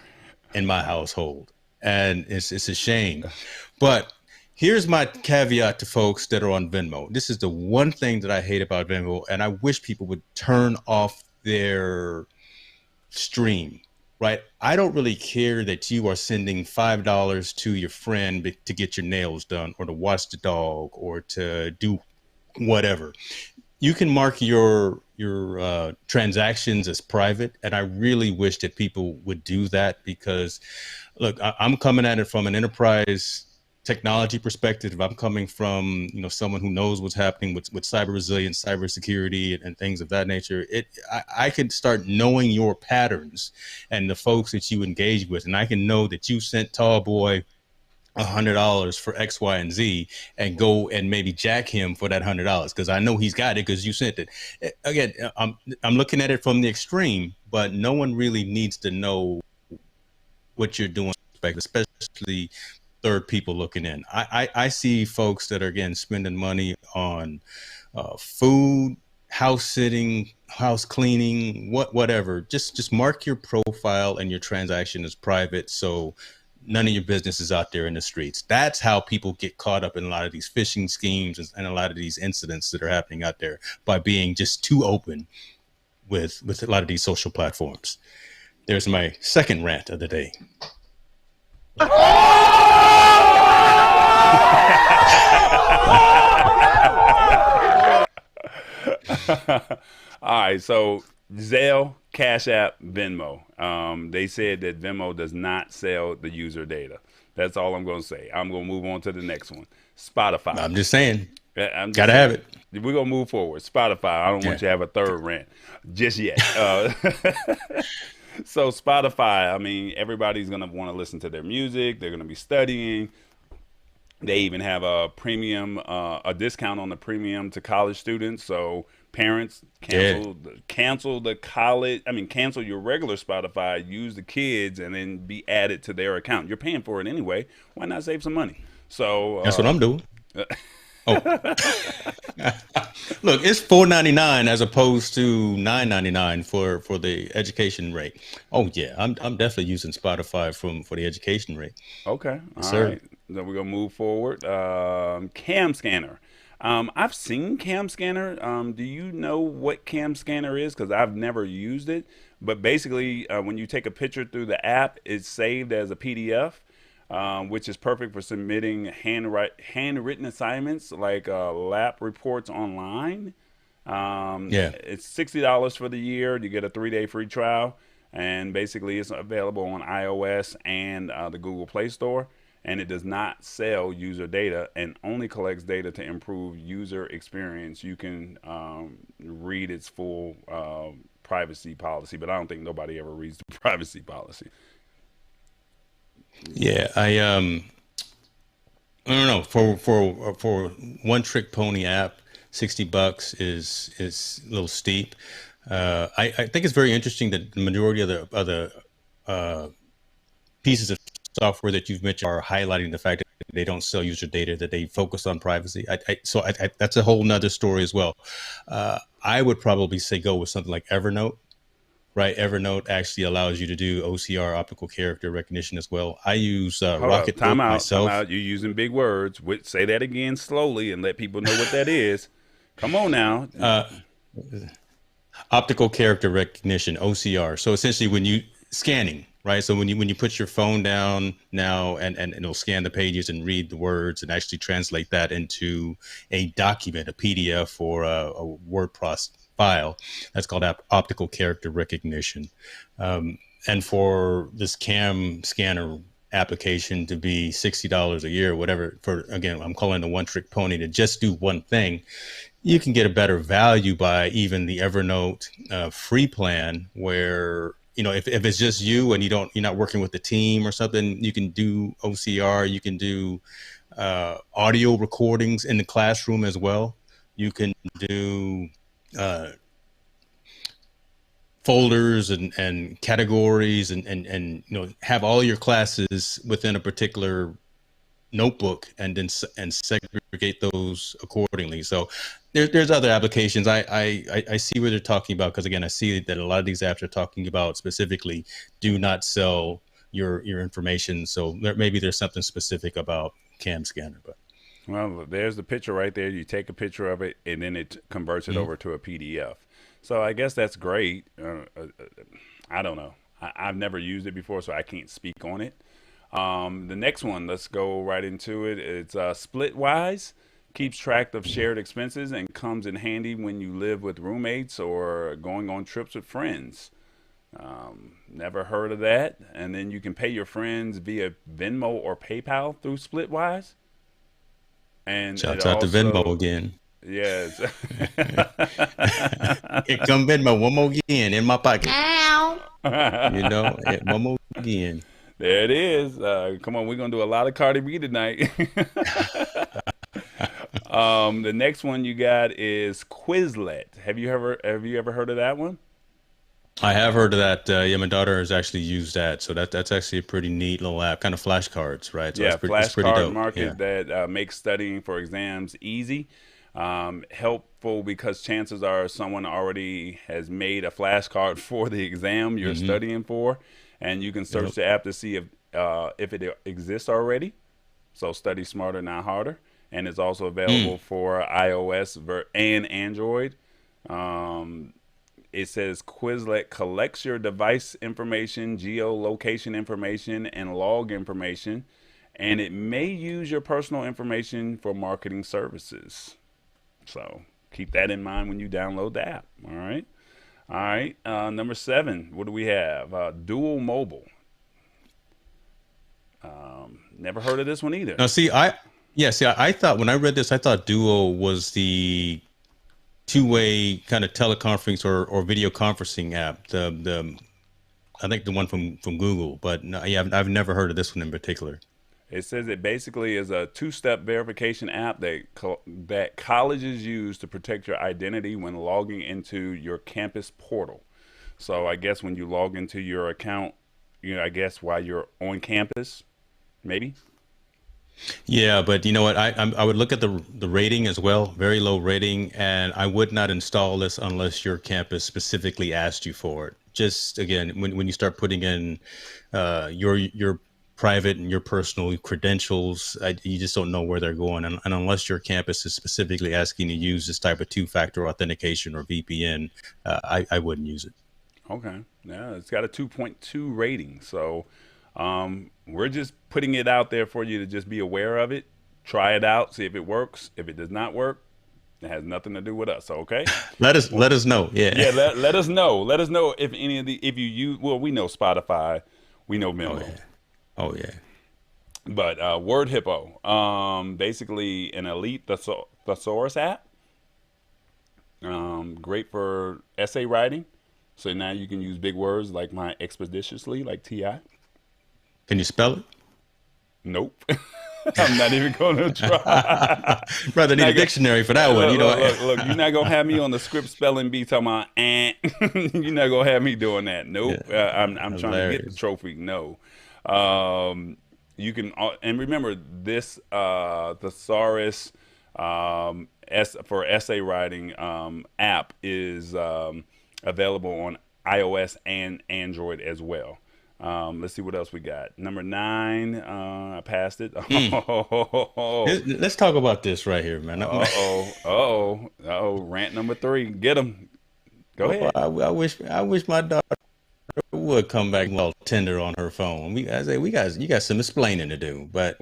[SPEAKER 2] in my household, and it's a shame. But here's my caveat to folks that are on Venmo. This is the one thing that I hate about Venmo, and I wish people would turn off their stream. Right? I don't really care that you are sending $5 to your friend to get your nails done, or to watch the dog, or to do whatever. You can mark your transactions as private, and I really wish that people would do that because, look, I'm coming at it from an enterprise technology perspective. I'm coming from someone who knows what's happening with cyber resilience, cyber security, and things of that nature. I can start knowing your patterns and the folks that you engage with, and I can know that you sent Tall Boy $100 for X, Y, and Z, and go and maybe jack him for that $100 because I know he's got it because you sent it. Again, I'm looking at it from the extreme, but no one really needs to know what you're doing, especially third people looking in. I see folks that are again spending money on food, house sitting, house cleaning, whatever. Just mark your profile and your transaction as private, so none of your business is out there in the streets. That's how people get caught up in a lot of these phishing schemes and a lot of these incidents that are happening out there by being just too open with a lot of these social platforms. There's my second rant of the day.
[SPEAKER 1] All right, so Zelle, Cash App, Venmo. They said that Venmo does not sell the user data. That's all I'm going to say. I'm going to move on to the next one. Spotify.
[SPEAKER 2] I'm just saying.
[SPEAKER 1] I'm just
[SPEAKER 2] Gotta
[SPEAKER 1] saying.
[SPEAKER 2] have it.
[SPEAKER 1] We're going to move forward. Spotify. I don't want you to have a third rant just yet. So Spotify, I mean, everybody's going to want to listen to their music. They're going to be studying. They even have a premium, a discount on the premium to college students. So parents cancel the college. I mean, cancel your regular Spotify, use the kids, and then be added to their account. You're paying for it anyway. Why not save some money? So
[SPEAKER 2] that's what I'm doing. Oh, look, it's $4.99 as opposed to $9.99 for the education rate. Oh yeah, I'm definitely using Spotify for the education rate.
[SPEAKER 1] Okay,
[SPEAKER 2] yes,
[SPEAKER 1] all right. Then we're gonna move forward. Cam Scanner. I've seen Cam Scanner. Do you know what Cam Scanner is? Because I've never used it. But basically, when you take a picture through the app, it's saved as a PDF. Which is perfect for submitting handwritten assignments like lab reports online. It's $60 for the year. You get a 3-day free trial, and basically it's available on iOS and the Google Play Store. And it does not sell user data and only collects data to improve user experience. You can read its full privacy policy, but I don't think nobody ever reads the privacy policy.
[SPEAKER 2] Yeah, I don't know, for one trick pony app, $60 is a little steep. I think it's very interesting that the majority of the pieces of software that you've mentioned are highlighting the fact that they don't sell user data, that they focus on privacy. So that's a whole nother story as well. I would probably say go with something like Evernote. Right, Evernote actually allows you to do OCR, optical character recognition, as well. I use Rocketbook myself.
[SPEAKER 1] Time out. You're using big words. Say that again slowly and let people know what that is. Come on now.
[SPEAKER 2] Optical character recognition, OCR. So essentially, when you scanning, right? So when you put your phone down now and it'll scan the pages and read the words and actually translate that into a document, a PDF or a word process file. That's called optical character recognition. And for this cam scanner application to be $60 a year, whatever, for, again, I'm calling it a one trick pony to just do one thing, you can get a better value by even the Evernote free plan where, you know, if it's just you and you're not working with the team or something, you can do OCR, you can do audio recordings in the classroom as well. You can do folders and categories and you know, have all your classes within a particular notebook and then segregate those accordingly. So there's other applications. I see what they're talking about, because again, I see that a lot of these apps are talking about specifically do not sell your information. So maybe there's something specific about Cam Scanner. But
[SPEAKER 1] well, there's the picture right there. You take a picture of it, and then it converts it over to a PDF. So I guess that's great. I don't know. I've never used it before, so I can't speak on it. The next one, let's go right into it. It's Splitwise. Keeps track of shared expenses and comes in handy when you live with roommates or going on trips with friends. Never heard of that. And then you can pay your friends via Venmo or PayPal through Splitwise. And
[SPEAKER 2] shout out to Venmo again.
[SPEAKER 1] Yes.
[SPEAKER 2] It come Venmo one more again in my pocket. You know, one more again.
[SPEAKER 1] There it is. Come on, we're gonna do a lot of Cardi B tonight. The next one you got is Quizlet. Have you ever heard of that one?
[SPEAKER 2] I have heard of that. Yeah, my daughter has actually used that, so that's actually a pretty neat little app, kind of flashcards, right? So
[SPEAKER 1] Yeah,
[SPEAKER 2] it's pretty
[SPEAKER 1] flashcard
[SPEAKER 2] dope. Yeah.
[SPEAKER 1] market that makes studying for exams easy. Helpful because chances are someone already has made a flashcard for the exam you're
[SPEAKER 2] Hmm.
[SPEAKER 1] studying for, and you can search
[SPEAKER 2] Yep.
[SPEAKER 1] the app to see if it exists already. So study smarter, not harder, and it's also
[SPEAKER 2] Mm.
[SPEAKER 1] available for iOS and Android. Um, it says Quizlet collects your device information, geolocation information, and log information, and it may use your personal information for marketing services. So keep that in mind when you download the app. All right. All right. Number 7. What do we have? Dual Mobile. Never heard of this one either.
[SPEAKER 2] Now, I thought when I read this, I thought Duo was the two-way kind of teleconference or video conferencing app. The I think the one from Google, but no, yeah, I've never heard of this one in particular.
[SPEAKER 1] It says it basically is a two-step verification app that colleges use to protect your identity when logging into your campus portal. So I guess when you log into your account, I guess while you're on campus, maybe.
[SPEAKER 2] Yeah, but you know what? I would look at the rating as well, very low rating, and I would not install this unless your campus specifically asked you for it. Just again, when you start putting in your private and your personal credentials, you just don't know where they're going, and unless your campus is specifically asking you to use this type of two-factor authentication or VPN, I wouldn't use it.
[SPEAKER 1] Okay. Yeah, it's got a 2.2 rating. So we're just putting it out there for you to just be aware of it. Try it out, see if it works. If it does not work, it has nothing to do with us. Okay. Well,
[SPEAKER 2] Let us know. Yeah.
[SPEAKER 1] yeah, let us know. Let us know if any of the if you use. Well, we know Spotify, we know
[SPEAKER 2] Oh
[SPEAKER 1] Venmo,
[SPEAKER 2] yeah. Oh yeah.
[SPEAKER 1] but Word Hippo, basically an elite thesaurus app. Great for essay writing. So now you can use big words like my expeditiously, like Ti.
[SPEAKER 2] Can you spell it?
[SPEAKER 1] Nope. I'm not even going to try.
[SPEAKER 2] Brother, need a
[SPEAKER 1] Not go-
[SPEAKER 2] dictionary for that one.
[SPEAKER 1] look,
[SPEAKER 2] You know.
[SPEAKER 1] look, look, look. You're not gonna have me on the script spelling bee talking about You're not gonna have me doing that. Nope.
[SPEAKER 2] Yeah,
[SPEAKER 1] I'm trying to get the
[SPEAKER 2] hilarious.
[SPEAKER 1] trophy. No. Um, you can and remember this thesaurus for essay writing app is available on iOS and Android as well. Let's see what else we got. Number 9, I passed it.
[SPEAKER 2] Mm. Let's talk about this right here, man.
[SPEAKER 1] Rant number 3. Get him. Go
[SPEAKER 2] Oh,
[SPEAKER 1] ahead.
[SPEAKER 2] I wish my daughter would come back well tender on her phone. I say you got some explaining to do,
[SPEAKER 1] Well,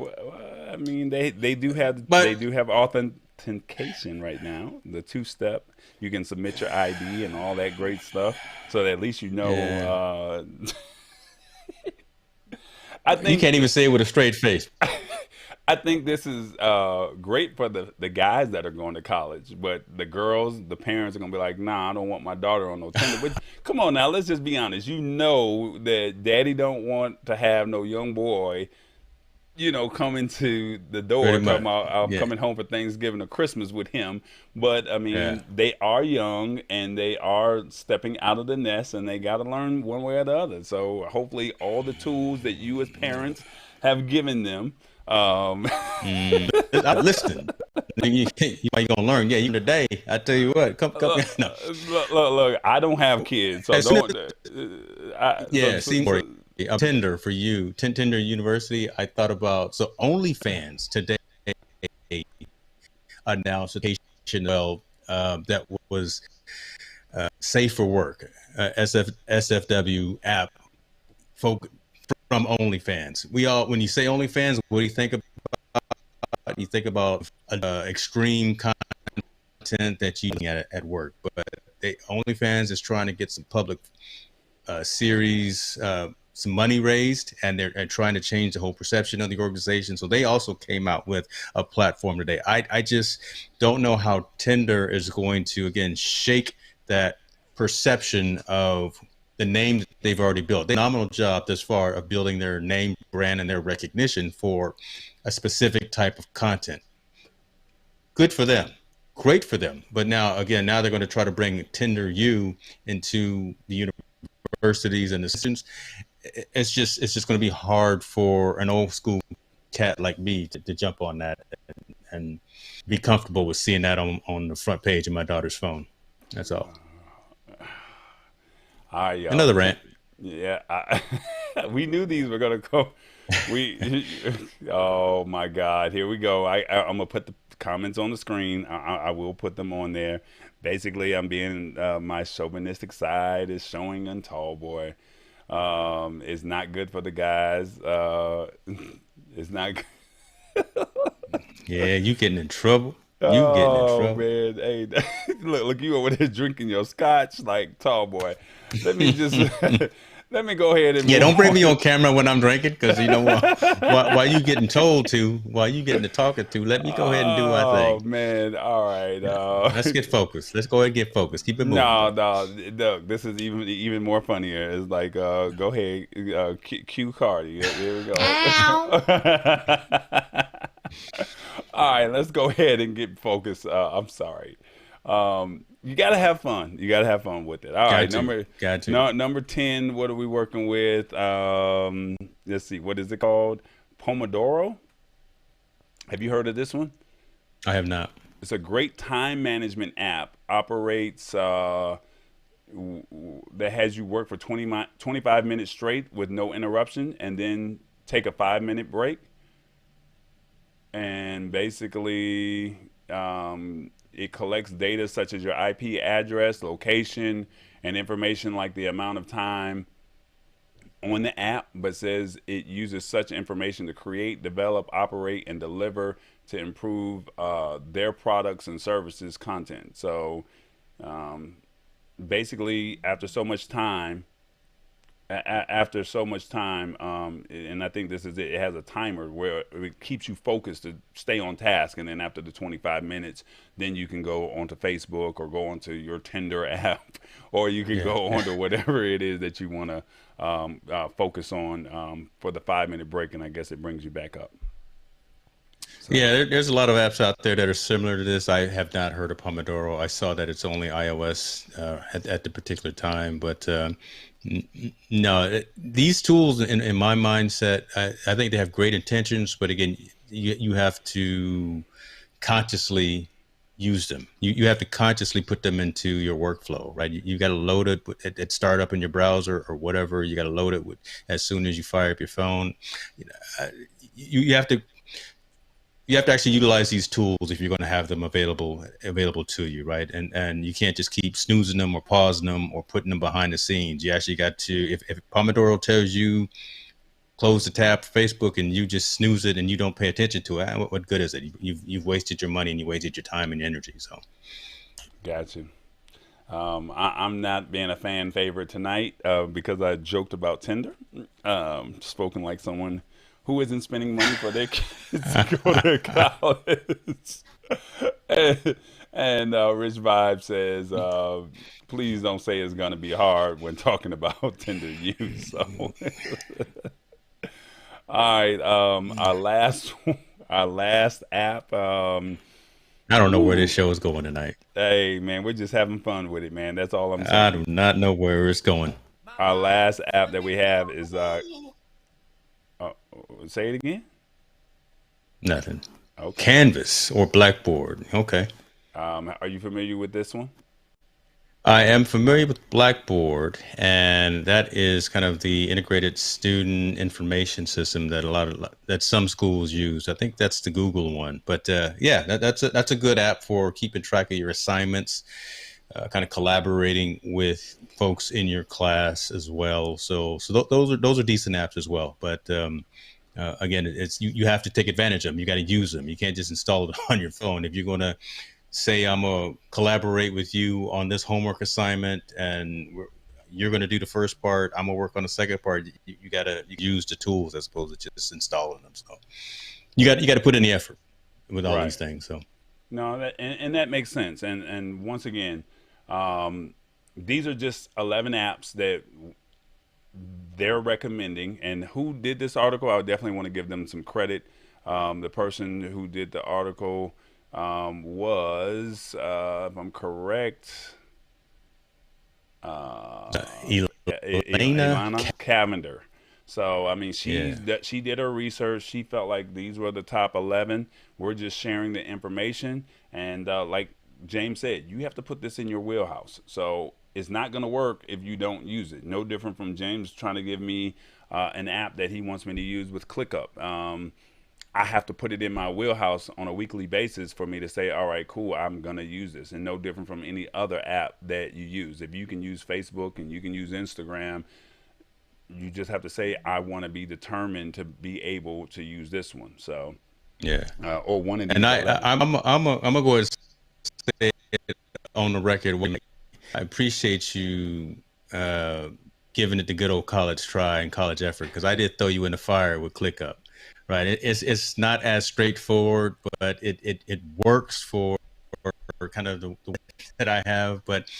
[SPEAKER 1] I mean, they do have authentication right now. The two-step. You can submit your ID and all that great stuff, so that at least you know.
[SPEAKER 2] yeah,
[SPEAKER 1] I
[SPEAKER 2] you
[SPEAKER 1] think
[SPEAKER 2] can't even say it with a straight face.
[SPEAKER 1] I think this is great for the guys that are going to college, but the girls, the parents are gonna be like, "Nah, I don't want my daughter on no Tinder." But come on now, let's just be honest. You know that daddy don't want to have no young boy, coming to the door
[SPEAKER 2] Pretty
[SPEAKER 1] talking
[SPEAKER 2] much.
[SPEAKER 1] about I'm
[SPEAKER 2] Yeah,
[SPEAKER 1] coming home for Thanksgiving or Christmas with him. But I
[SPEAKER 2] yeah.
[SPEAKER 1] mean, they are young and they are stepping out of the nest, and they got to learn one way or the other. So hopefully, all the tools that you as parents have given them. Um,
[SPEAKER 2] Mm. Listen, you gonna learn? Yeah, you today. I tell you what, come.
[SPEAKER 1] look,
[SPEAKER 2] No,
[SPEAKER 1] look, I don't have kids, so
[SPEAKER 2] as soon
[SPEAKER 1] don't.
[SPEAKER 2] as
[SPEAKER 1] I, so,
[SPEAKER 2] yeah,
[SPEAKER 1] so,
[SPEAKER 2] see,
[SPEAKER 1] so,
[SPEAKER 2] Tinder for you, Tinder University. I thought about so OnlyFans today announced a notification, well, that was safe for work, SFW app folk from OnlyFans. We all, when you say OnlyFans, what do you think about? You think about extreme content that you get at work, but OnlyFans is trying to get some public series, some money raised, and they're trying to change the whole perception of the organization. So they also came out with a platform today. I just don't know how Tinder is going to again shake that perception of the name that they've already built. They did a phenomenal job thus far of building their name, brand, and their recognition for a specific type of content. Good for them. Great for them. But now, again, now they're going to try to bring Tinder U into the universities and the students. It's just going to be hard for an old school cat like me to jump on that and be comfortable with seeing that on the front page of my daughter's phone. That's all.
[SPEAKER 1] I
[SPEAKER 2] Another rant.
[SPEAKER 1] yeah, we knew these were gonna go. We, oh my God, here we go. I'm gonna put the comments on the screen. I will put them on there. Basically, I'm being my chauvinistic side is showing on Tall Boy. It's not good for the guys. It's not.
[SPEAKER 2] Yeah, you getting in trouble. You getting in
[SPEAKER 1] Oh
[SPEAKER 2] trouble.
[SPEAKER 1] man, hey, look, you over there drinking your scotch like Tall Boy. Let me just let me go ahead and
[SPEAKER 2] Yeah,
[SPEAKER 1] move
[SPEAKER 2] don't bring
[SPEAKER 1] on.
[SPEAKER 2] me on camera when I'm drinking, because you know what? While you getting told to, while you getting to talking to, let me go ahead and do my
[SPEAKER 1] Oh
[SPEAKER 2] thing.
[SPEAKER 1] man, all right.
[SPEAKER 2] Let's get focused. Let's go ahead and get focused. Keep it moving,
[SPEAKER 1] No,
[SPEAKER 2] bro.
[SPEAKER 1] no, look, this is even more funnier. It's like, go ahead, Q Cardi. There we
[SPEAKER 3] Ow.
[SPEAKER 1] go. All right, let's go ahead and get focused. I'm sorry. You gotta have fun. You gotta have fun with it. All right,
[SPEAKER 2] Got to, got to.
[SPEAKER 1] no, number 10. What are we working with? Let's see. What is it called? Pomodoro. Have you heard of this one?
[SPEAKER 2] I have not.
[SPEAKER 1] It's a great time management app. Operates that has you work for 25 minutes straight with no interruption, and then take a 5 minute break. And basically, it collects data such as your IP address, location, and information like the amount of time on the app, but says it uses such information to create, develop, operate, and deliver to improve their products and services content. So um, basically, after so much time, and I think this is it. It has a timer where it keeps you focused to stay on task, and then after the 25 minutes, then you can go onto Facebook or go onto your Tinder app, or you can
[SPEAKER 2] Yeah.
[SPEAKER 1] go onto whatever it is that you want to focus on for the 5 minute break, and I guess it brings you back up. So
[SPEAKER 2] Yeah, there's a lot of apps out there that are similar to this. I have not heard of Pomodoro. I saw that it's only iOS at the particular time, but no, these tools in my mindset, I think they have great intentions, but again, you have to consciously use them. You have to consciously put them into your workflow, right? You got to load it at startup in your browser or whatever. You got to load it as soon as you fire up your phone. You know, you have to actually utilize these tools if you're going to have them available to you, right? And you can't just keep snoozing them or pausing them or putting them behind the scenes. You actually got to, if Pomodoro tells you close the tab for Facebook and you just snooze it and you don't pay attention to it, what good is it? You've wasted your money and you wasted your time and your energy. So
[SPEAKER 1] got you. I'm not being a fan favorite tonight because I joked about Tinder. Spoken like someone who isn't spending money for their kids to go to college. And Rich Vibe says, please don't say it's going to be hard when talking about Tinder use. So, all right, our last app.
[SPEAKER 2] I don't know where this
[SPEAKER 1] Ooh,
[SPEAKER 2] show is going tonight.
[SPEAKER 1] hey man, we're just having fun with it, man. That's all I'm
[SPEAKER 2] I do
[SPEAKER 1] saying.
[SPEAKER 2] not know where it's going.
[SPEAKER 1] Our last app that we have is uh say it again.
[SPEAKER 2] Nothing.
[SPEAKER 1] Okay.
[SPEAKER 2] Canvas or Blackboard. Okay.
[SPEAKER 1] Are you familiar with this one?
[SPEAKER 2] I am familiar with Blackboard, and that is kind of the integrated student information system that that some schools use. I think that's the Google one, but yeah, that's a good app for keeping track of your assignments, kind of collaborating with folks in your class as well. So those are decent apps as well. But again, it's you have to take advantage of them. You got to use them. You can't just install it on your phone if you're going to say I'm gonna collaborate with you on this homework assignment, and you're gonna do the first part. I'm gonna work on the second part. You gotta use the tools as opposed to just installing them. So you got to put in the effort with all these
[SPEAKER 1] Right.
[SPEAKER 2] things. So
[SPEAKER 1] No, and that makes sense. And once again, um, these are just 11 apps that they're recommending. And who did this article? I would definitely want to give them some credit. The person who did the article was, if I'm correct, uh,
[SPEAKER 2] Elena.
[SPEAKER 1] Ilana Cavender. So I mean,
[SPEAKER 2] Yeah.
[SPEAKER 1] she did her research. She felt like these were the top 11. We're just sharing the information, and like James said, you have to put this in your wheelhouse. So it's not going to work if you don't use it. No different from James trying to give me an app that he wants me to use with ClickUp. I have to put it in my wheelhouse on a weekly basis for me to say, all right, cool, I'm going to use this. And no different from any other app that you use. If you can use Facebook and you can use Instagram, you just have to say, I want to be determined to be able to use this one. So,
[SPEAKER 2] Yeah.
[SPEAKER 1] or one of
[SPEAKER 2] And
[SPEAKER 1] these 11.
[SPEAKER 2] I'm gonna go ahead and say it on the record. I appreciate you uh, giving it the good old college try and college effort, because I did throw you in the fire with ClickUp, right? It's not as straightforward, but it works for kind of the way that I have. But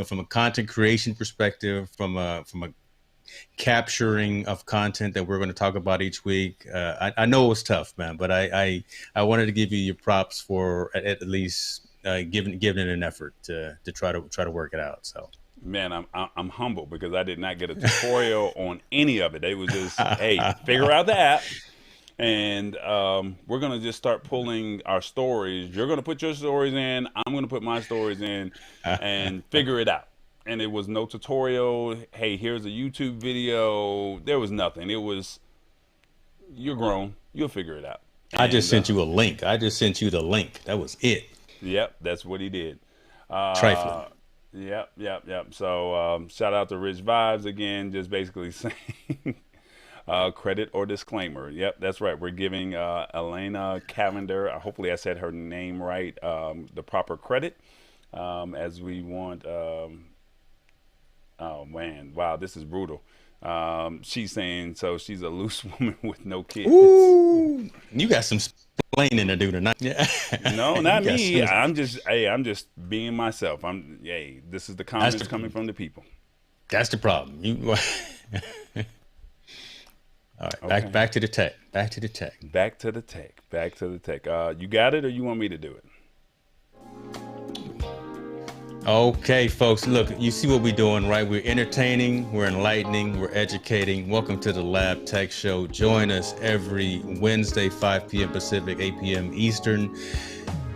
[SPEAKER 2] from a content creation perspective, from a capturing of content that we're going to talk about each week. I know it was tough, man, but I wanted to give you your props for at least giving it an effort to try to work it out. So
[SPEAKER 1] Man, I'm humble because I did not get a tutorial on any of it. It was just, hey, figure out the app, and we're gonna just start pulling our stories. You're gonna put your stories in. I'm gonna put my stories in, and figure it out. And it was no tutorial. Hey, here's a YouTube video. There was nothing. It was, you're grown. You'll figure it out.
[SPEAKER 2] I just
[SPEAKER 1] And
[SPEAKER 2] sent you a link. I just sent you the link. That was it.
[SPEAKER 1] yep, that's what he did.
[SPEAKER 2] Trifling.
[SPEAKER 1] Uh, yep. So shout out to Rich Vibes again. Just basically saying credit or disclaimer. Yep, that's right. We're giving Elena Cavender, hopefully I said her name right, the proper credit, as we want. Oh man, wow, this is brutal. She's saying so she's a loose woman with no kids.
[SPEAKER 2] Ooh, you got some explaining to do tonight. Yeah,
[SPEAKER 1] No,
[SPEAKER 2] you
[SPEAKER 1] not
[SPEAKER 2] got
[SPEAKER 1] me.
[SPEAKER 2] some.
[SPEAKER 1] I'm just being myself. Hey, this is the
[SPEAKER 2] That's
[SPEAKER 1] comments
[SPEAKER 2] the
[SPEAKER 1] coming from the people.
[SPEAKER 2] that's the problem. You. All right, back
[SPEAKER 1] Okay.
[SPEAKER 2] back to the tech. Back to the tech.
[SPEAKER 1] Back to the tech. Back to the tech. You got it, or you want me to do it?
[SPEAKER 2] Okay, folks, look, you see what we're doing, right? We're entertaining, we're enlightening, we're educating. Welcome to the Lab Tech Show. Join us every Wednesday, 5 p.m. Pacific, 8 p.m. Eastern.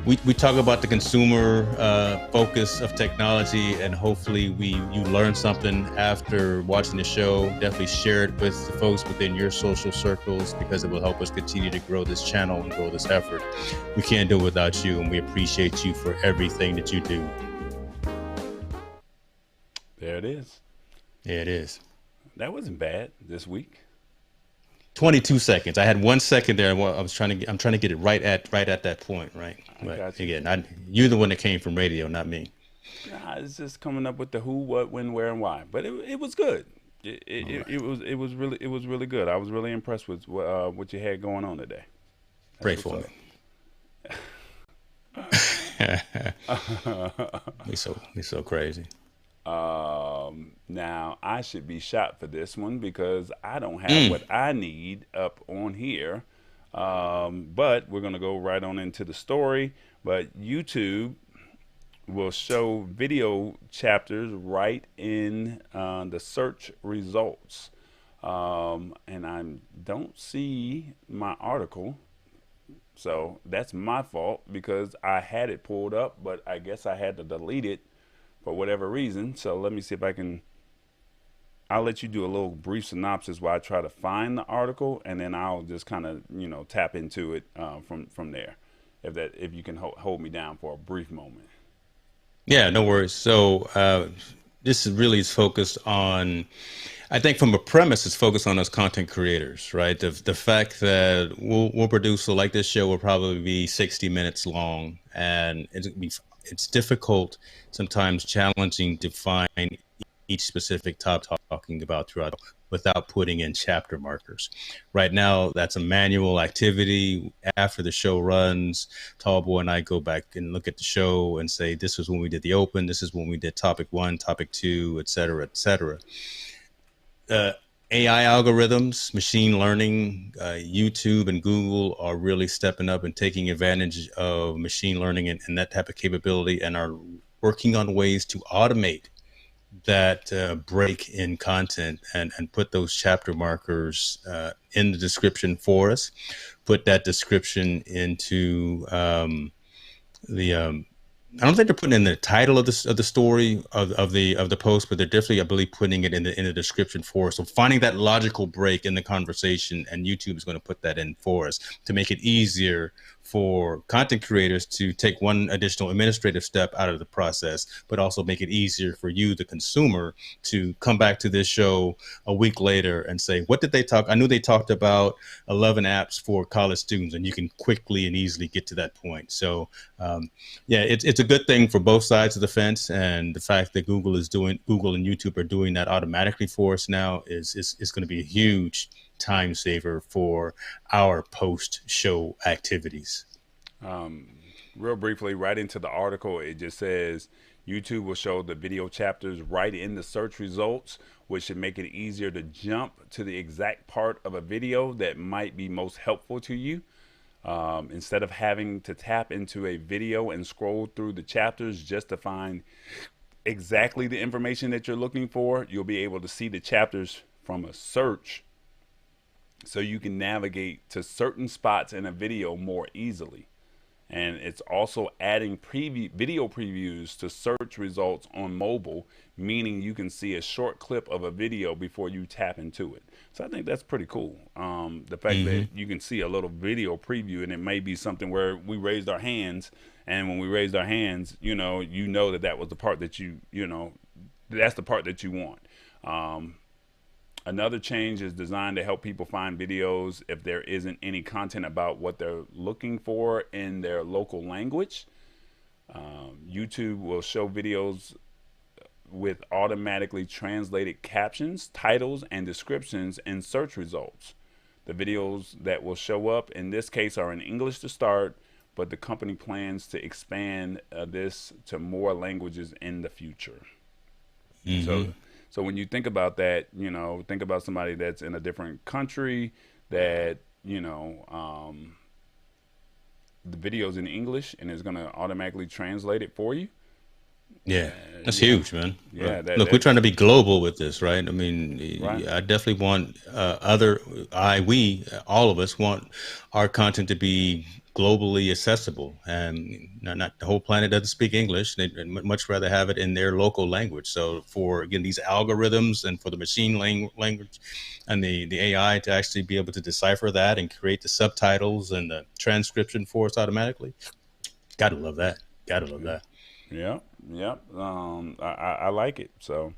[SPEAKER 2] We talk about the consumer focus of technology, and hopefully you learn something after watching the show. Definitely share it with the folks within your social circles, because it will help us continue to grow this channel and grow this effort. We can't do it without you, and we appreciate you for everything that you do.
[SPEAKER 1] There it is.
[SPEAKER 2] Yeah, it is.
[SPEAKER 1] That wasn't bad this week.
[SPEAKER 2] 22 seconds. I had 1 second there. I'm trying to get it right at that point, right?
[SPEAKER 1] I
[SPEAKER 2] But
[SPEAKER 1] got you.
[SPEAKER 2] again, you're the one that came from radio, not me.
[SPEAKER 1] Nah, it's just coming up with the who, what, when, where, and why. But it was good.
[SPEAKER 2] All right.
[SPEAKER 1] It was really good. I was really impressed with what you had going on today. That's
[SPEAKER 2] Pray
[SPEAKER 1] what's
[SPEAKER 2] for
[SPEAKER 1] up.
[SPEAKER 2] me. We so crazy.
[SPEAKER 1] Now I should be shot for this one because I don't have what I need up on here. But we're gonna go right on into the story. But YouTube will show video chapters right in the search results. And I don't see my article. So that's my fault because I had it pulled up, but I guess I had to delete it for whatever reason. So let me see if I can. I'll let you do a little brief synopsis while I try to find the article, and then I'll just kind of tap into it from there. If you can hold me down for a brief moment.
[SPEAKER 2] Yeah, no worries. So this is focused on, I think from a premise, it's focused on us content creators, right? The fact that we'll produce, so like this show will probably be 60 minutes long, and it's difficult, sometimes challenging to find each specific topic talking about throughout. without putting in chapter markers. Right now, that's a manual activity. After the show runs, Tallboy and I go back and look at the show and say, this is when we did the open, this is when we did topic 1, topic 2, et cetera, et cetera. AI algorithms, machine learning, YouTube and Google are really stepping up and taking advantage of machine learning and that type of capability, and are working on ways to automate that break in content and put those chapter markers in the description for us, put that description into the I don't think they're putting in the title of the story of the post, but they're definitely, I believe, putting it in the description for us. So finding that logical break in the conversation, and YouTube is going to put that in for us to make it easier for content creators to take one additional administrative step out of the process, but also make it easier for you, the consumer, to come back to this show a week later and say, what did they talk? I knew they talked about 11 apps for college students, and you can quickly and easily get to that point. So yeah, it's a good thing for both sides of the fence. And the fact that Google and YouTube are doing that automatically for us now is going to be a huge time saver for our post-show activities.
[SPEAKER 1] Real briefly, right into the article, it just says YouTube will show the video chapters right in the search results, which should make it easier to jump to the exact part of a video that might be most helpful to you. Instead of having to tap into a video and scroll through the chapters just to find exactly the information that you're looking for, you'll be able to see the chapters from a search, so you can navigate to certain spots in a video more easily. And it's also adding video previews to search results on mobile, meaning you can see a short clip of a video before you tap into it. So I think that's pretty cool. The fact that you can see a little video preview, and it may be something where we raised our hands, and when we raised our hands, you know that was the part that that's the part that you want. Another change is designed to help people find videos if there isn't any content about what they're looking for in their local language. YouTube will show videos with automatically translated captions, titles, and descriptions in search results. The videos that will show up in this case are in English to start, but the company plans to expand this to more languages in the future. So when you think about that, think about somebody that's in a different country that, the video's in English and is going to automatically translate it for you.
[SPEAKER 2] Yeah, that's huge, man.
[SPEAKER 1] Yeah.
[SPEAKER 2] Look, we're trying to be global with this, right? I mean,
[SPEAKER 1] Right.
[SPEAKER 2] I definitely want all of us want our content to be globally accessible, and not the whole planet doesn't speak English. They'd much rather have it in their local language. So for, again, these algorithms and for the machine language and the AI to actually be able to decipher that and create the subtitles and the transcription for us automatically, gotta love that.
[SPEAKER 1] Yeah. I like it. So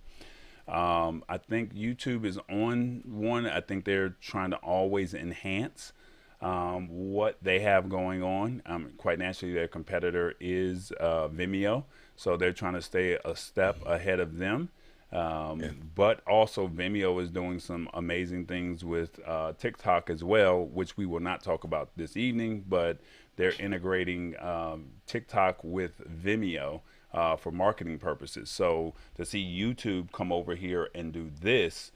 [SPEAKER 1] I think YouTube is on one. I think they're trying to always enhance what they have going on. Quite naturally, their competitor is Vimeo, so they're trying to stay a step ahead of them. But also Vimeo is doing some amazing things with TikTok as well, which we will not talk about this evening, but they're integrating TikTok with Vimeo for marketing purposes. So to see YouTube come over here and do this,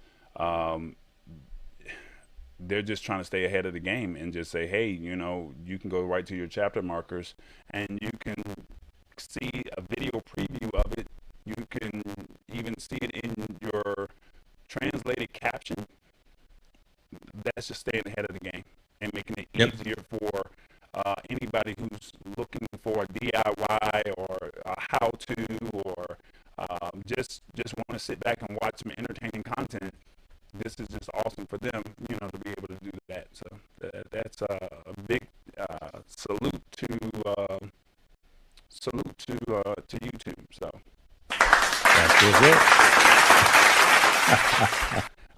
[SPEAKER 1] they're just trying to stay ahead of the game and just say, hey, you can go right to your chapter markers and you can see a video preview of it. You can even see it in your translated caption. That's just staying ahead of the game and making it easier for anybody who's looking for a DIY or a how-to, or just want to sit back and watch some entertaining content. This is just awesome for them, to be able to do that. So that's a big salute to YouTube. So
[SPEAKER 2] That's it.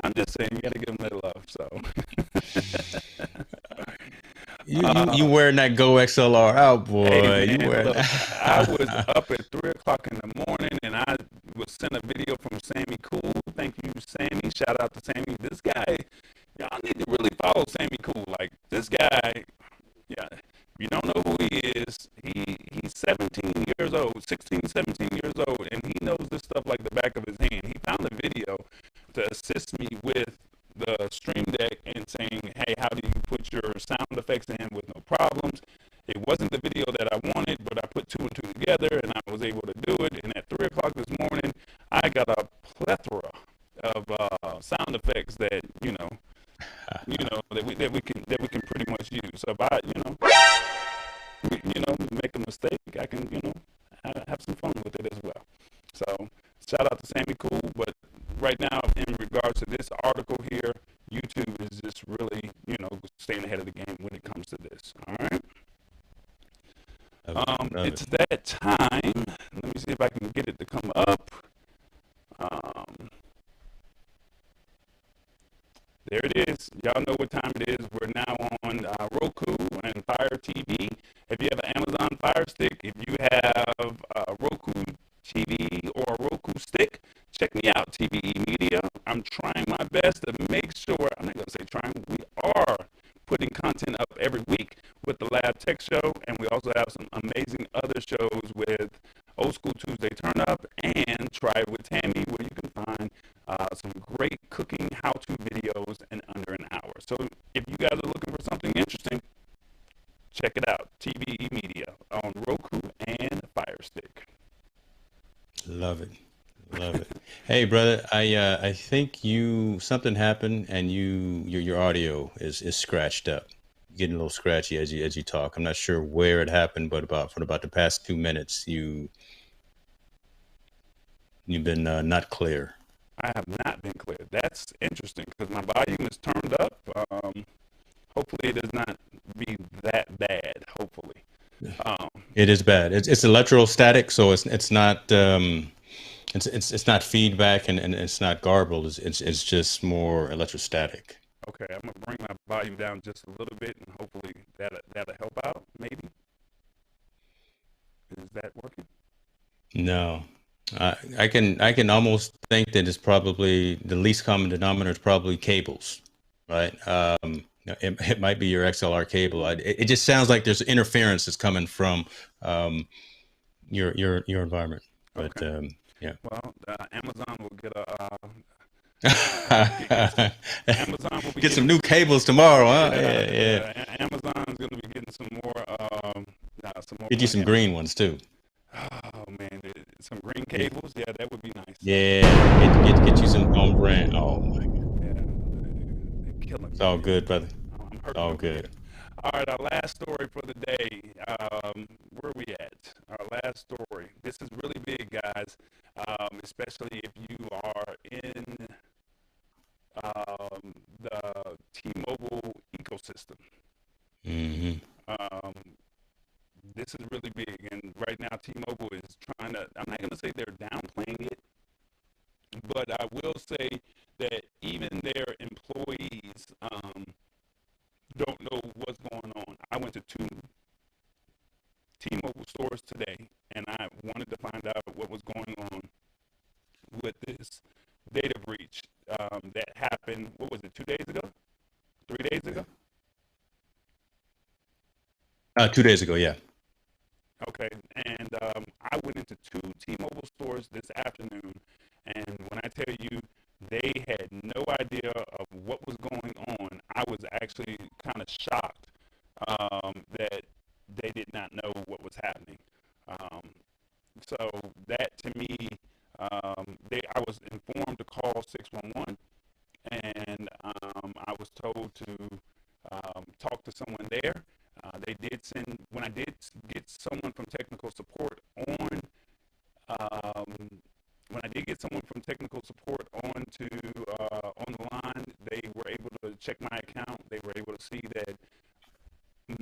[SPEAKER 1] I'm just saying, you got to give them that love. So
[SPEAKER 2] you wearing that Go XLR out, boy?
[SPEAKER 1] hey,
[SPEAKER 2] You
[SPEAKER 1] man,
[SPEAKER 2] wearing
[SPEAKER 1] look,
[SPEAKER 2] that?
[SPEAKER 1] I was up at 3 o'clock in the morning, and I was sent a video from Sammy Cool. Thank you, Sammy. Shout out to Sammy. This guy, y'all need to really follow Sammy Cool. Like this guy, yeah. If you don't know who he is, he's 17 years old, 16, 17 years old, and he knows this stuff like the back of his hand. He found a video to assist me with the Stream Deck and saying, hey, how do you put your sound effects in with no problems? It wasn't the video that I wanted, but I put two and two together, and I was able to do it. And at 3 o'clock this morning, I got a plethora of sound effects that that we can pretty much use. So if I make a mistake, I can have some fun with it as well. So shout out to Sammy Cool. But right now, in regards to this article here, YouTube is just really staying ahead of the game when it comes to this. All right. It's that time. Let me see if I can get it to come up. There it is. Y'all know what time it is. We're now on Roku and Fire TV. If you have an Amazon Fire Stick, if you have a Roku TV or a Roku Stick, check me out, TVE Media. I'm trying my best to make sure, I'm not going to say trying, we are putting content up every week with the Lab Tech Show, and we also have some amazing other shows with Old School Tuesday Turn Up and Try It with Tammy, where you can find some great cooking how-to videos in under an hour. So if you guys are looking for something interesting, check it out, TVE Media on Roku and Fire Stick.
[SPEAKER 2] Love it. Love it. Hey, brother, I think something happened and your audio is scratched up, getting a little scratchy as you talk. I'm not sure where it happened, but for about the past 2 minutes, you've been not clear.
[SPEAKER 1] I have not been clear. That's interesting because my volume is turned up. Hopefully, it does not be that bad. Hopefully,
[SPEAKER 2] it is bad. It's electrostatic, so it's not. It's not feedback and it's not garbled. It's just more electrostatic.
[SPEAKER 1] Okay, I'm gonna bring my volume down just a little bit, and hopefully that'll help out. Maybe. Is that working?
[SPEAKER 2] No, I can almost think that it's probably the least common denominator is probably cables, right? It might be your XLR cable. It just sounds like there's interference that's coming from your environment. But
[SPEAKER 1] okay.
[SPEAKER 2] Yeah.
[SPEAKER 1] Well, Amazon will get
[SPEAKER 2] Amazon will get some new cables tomorrow, huh? Yeah.
[SPEAKER 1] Amazon's going to be getting some more.
[SPEAKER 2] Get you some green ones too.
[SPEAKER 1] Oh man, some green cables. Yeah, that would be nice.
[SPEAKER 2] Yeah, get you some on brand. Oh my God.
[SPEAKER 1] Yeah, they're killing me.
[SPEAKER 2] It's all good, brother.
[SPEAKER 1] It's
[SPEAKER 2] all good.
[SPEAKER 1] All right, our last story for the day. Where are we at? Our last story. This is really big, guys, especially if you are in the T-Mobile ecosystem.
[SPEAKER 2] Mm-hmm.
[SPEAKER 1] This is really big, and right now T-Mobile is trying to, I'm not going to say they're downplaying it, but I will say that even their employees don't know what's going on. I went to 2 T-Mobile stores today, and I wanted to find out what was going on with this data breach that happened, what was it, 2 days ago? 3 days ago?
[SPEAKER 2] 2 days ago, yeah.
[SPEAKER 1] Okay, and I went into 2 T-Mobile stores this afternoon, and when I tell you they had no idea of what was going on, I was actually kind of shocked that they did not know what was happening. So that to me, I was informed to call 611, and I was told to talk to someone there. They did send, when I did get someone from technical support on, on the line, they were able to check my account. They were able to see that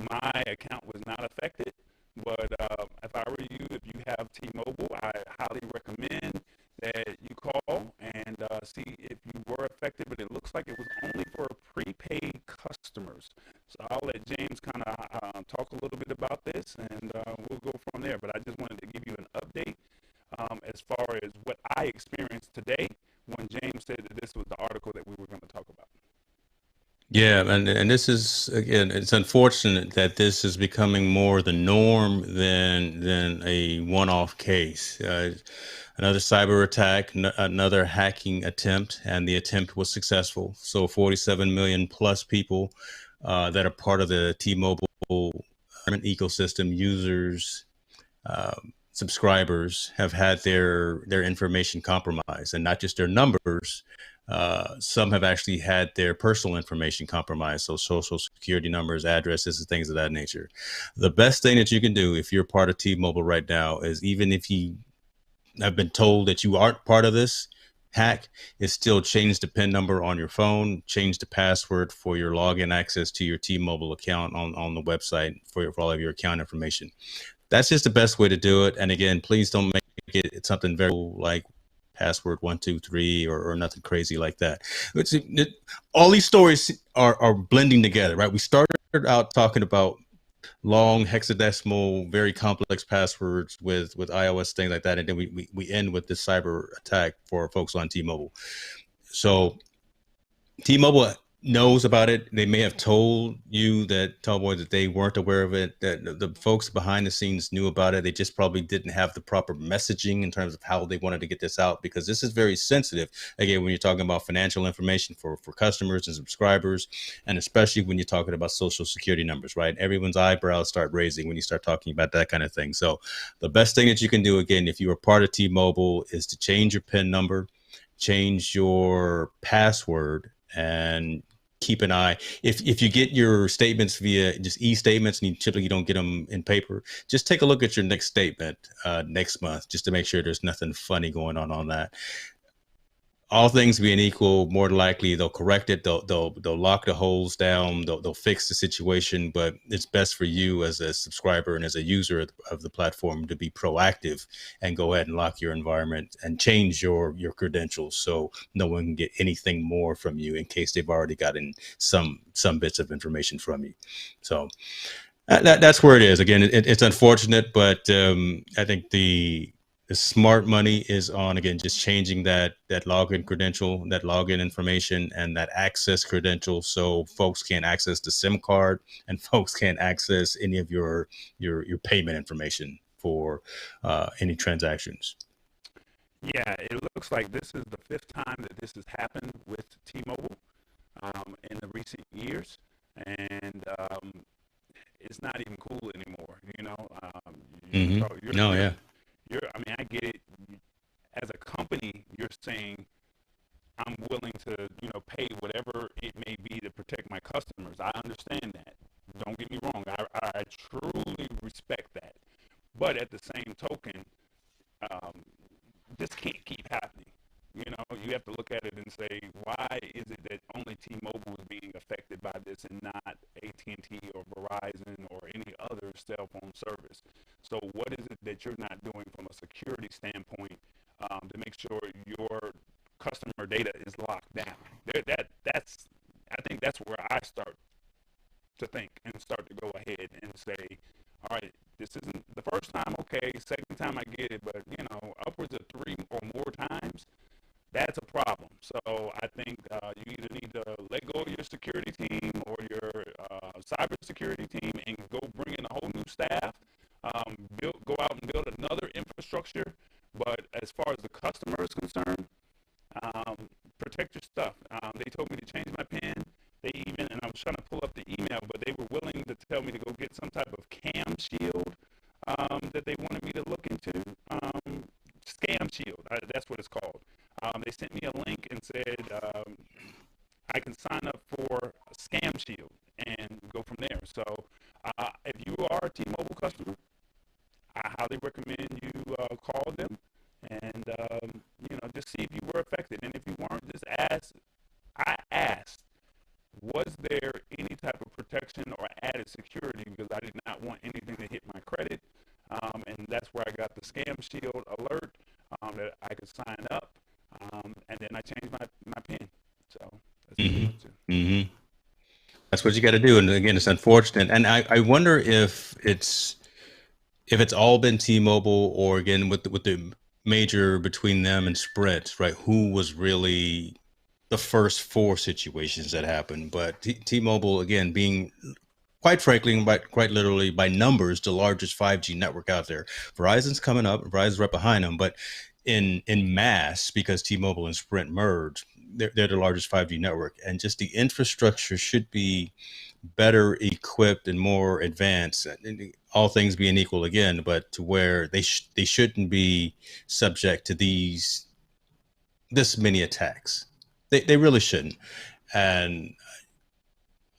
[SPEAKER 1] my account was not affected. But if I were you, if you have T-Mobile, I highly recommend that you call and see if you were affected. But it looks like it was only for prepaid customers. So I'll let James kind of talk a little bit about this, and we'll go from there. But I just wanted to give you an update as far as what I experienced today when James said that this
[SPEAKER 2] Yeah, and this is again, it's unfortunate that this is becoming more the norm than a one-off case. Another cyber attack, another hacking attempt, and the attempt was successful. So 47 million plus people that are part of the T-Mobile ecosystem, users, subscribers, have had their information compromised, and not just their numbers. Some have actually had their personal information compromised, so social security numbers, addresses, and things of that nature. The best thing that you can do if you're part of T-Mobile right now is, even if you have been told that you aren't part of this hack, is still change the PIN number on your phone, change the password for your login access to your T-Mobile account on the website for all of your account information. That's just the best way to do it. And again, please don't make it something very like password 123 or nothing crazy like that. All these stories are blending together, right? We started out talking about long hexadecimal, very complex passwords with iOS, things like that, and then we end with this cyber attack for folks on T-Mobile. So T-Mobile knows about it. They may have told you, that Tallboy, that they weren't aware of it, that the folks behind the scenes knew about it. They just probably didn't have the proper messaging in terms of how they wanted to get this out, because this is very sensitive. Again, when you're talking about financial information for customers and subscribers, and especially when you're talking about social security numbers, right? Everyone's eyebrows start raising when you start talking about that kind of thing. So the best thing that you can do, again, if you are part of T-Mobile, is to change your PIN number, change your password, and keep an eye. If you get your statements via just e-statements, and you typically don't get them in paper, just take a look at your next statement next month, just to make sure there's nothing funny going on that. All things being equal, more than likely they'll correct it. They'll lock the holes down. They'll fix the situation. But it's best for you as a subscriber and as a user of the platform to be proactive and go ahead and lock your environment and change your credentials, so no one can get anything more from you in case they've already gotten some bits of information from you. So that's where it is. Again, it's unfortunate, but I think the smart money is on, again, just changing that login credential, that login information, and that access credential, so folks can't access the SIM card, and folks can't access any of your payment information for any transactions.
[SPEAKER 1] Yeah, it looks like this is the fifth time that this has happened with T-Mobile in the recent years, and it's not even cool anymore. You know, you're,
[SPEAKER 2] Mm-hmm.
[SPEAKER 1] talk,
[SPEAKER 2] No, yeah.
[SPEAKER 1] you're. I mean, I get it. As a company, you're saying I'm willing to, pay whatever it may be to protect my customers. I understand that. Don't get me wrong. I truly respect that. But at the same token, um, this can't keep happening. You have to look at it and say, why is it that only T-Mobile is being affected by this and not AT&T or Verizon or any other cell phone service? So what is it that you're not doing from a security standpoint to make sure your customer data is locked down? That's I think that's where I start to think and start to go ahead and say, all right, this isn't the first time, okay, second time I get it, but upwards of three or more times, that's a problem. So I think you either need to let go of your security team or your cybersecurity team and go bring in a whole new staff, go out and build another infrastructure. But as far as the customer is concerned, um, protect your stuff. They told me to change my PIN. They even, and I was trying to pull up the email, but they were willing to tell me to go get some type of cam shield that they wanted me to look into. Scam shield, that's what it's called. They sent me a link and said I can sign up for Scam Shield and go from there. So if you are a T-Mobile customer, I highly recommend you call them and just see if you were affected. And if you weren't, just ask. I asked, was there any type of protection or added security, because I did not want anything to hit my credit. And that's where I got the Scam Shield alert that I could sign up, and then I changed my PIN. So that's what I went to.
[SPEAKER 2] Mm-hmm. Mm-hmm. That's what you got to do. And again, it's unfortunate. And I wonder if it's all been T-Mobile, or again with the major between them and Sprint, right? Who was really the first four situations that happened. But T-Mobile, again, being quite frankly, and quite literally by numbers, the largest 5G network out there. Verizon's coming up. Verizon's right behind them, but in mass, because T-Mobile and Sprint merged, they're the largest 5G network, and just the infrastructure should be better equipped and more advanced. All things being equal, again, but to where they shouldn't be subject to this many attacks. They really shouldn't. And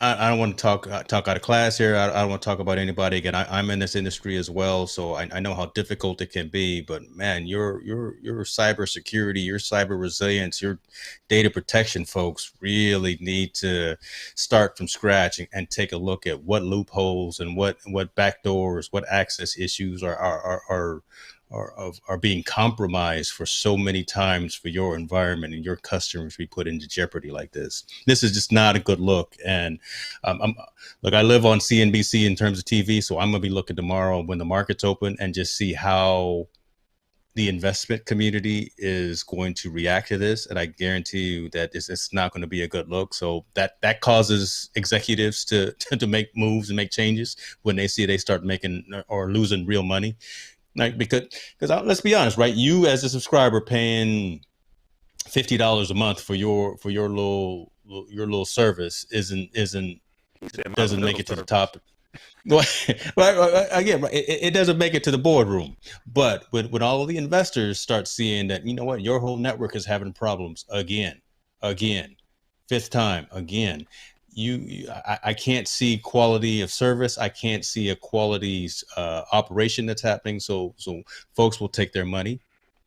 [SPEAKER 2] I don't want to talk out of class here. I don't want to talk about anybody. Again, I'm in this industry as well, so I know how difficult it can be. But man, your cybersecurity, your cyber resilience, your data protection folks really need to start from scratch and take a look at what loopholes and what backdoors, what access issues are being compromised for so many times for your environment and your customers be put into jeopardy like this. This is just not a good look. And look, I live on CNBC in terms of TV, so I'm going to be looking tomorrow when the market's open and just see how the investment community is going to react to this. And I guarantee you that it's not going to be a good look. So that causes executives to make moves and make changes when they see they start making or losing real money. Like, because let's be honest, right? You as a subscriber paying $50 a month for your little service doesn't make it to the top. Well, again, it doesn't make it to the boardroom. But when all of the investors start seeing that, you know what, your whole network is having problems again, fifth time again. I can't see quality of service. I can't see a quality operation that's happening. So folks will take their money.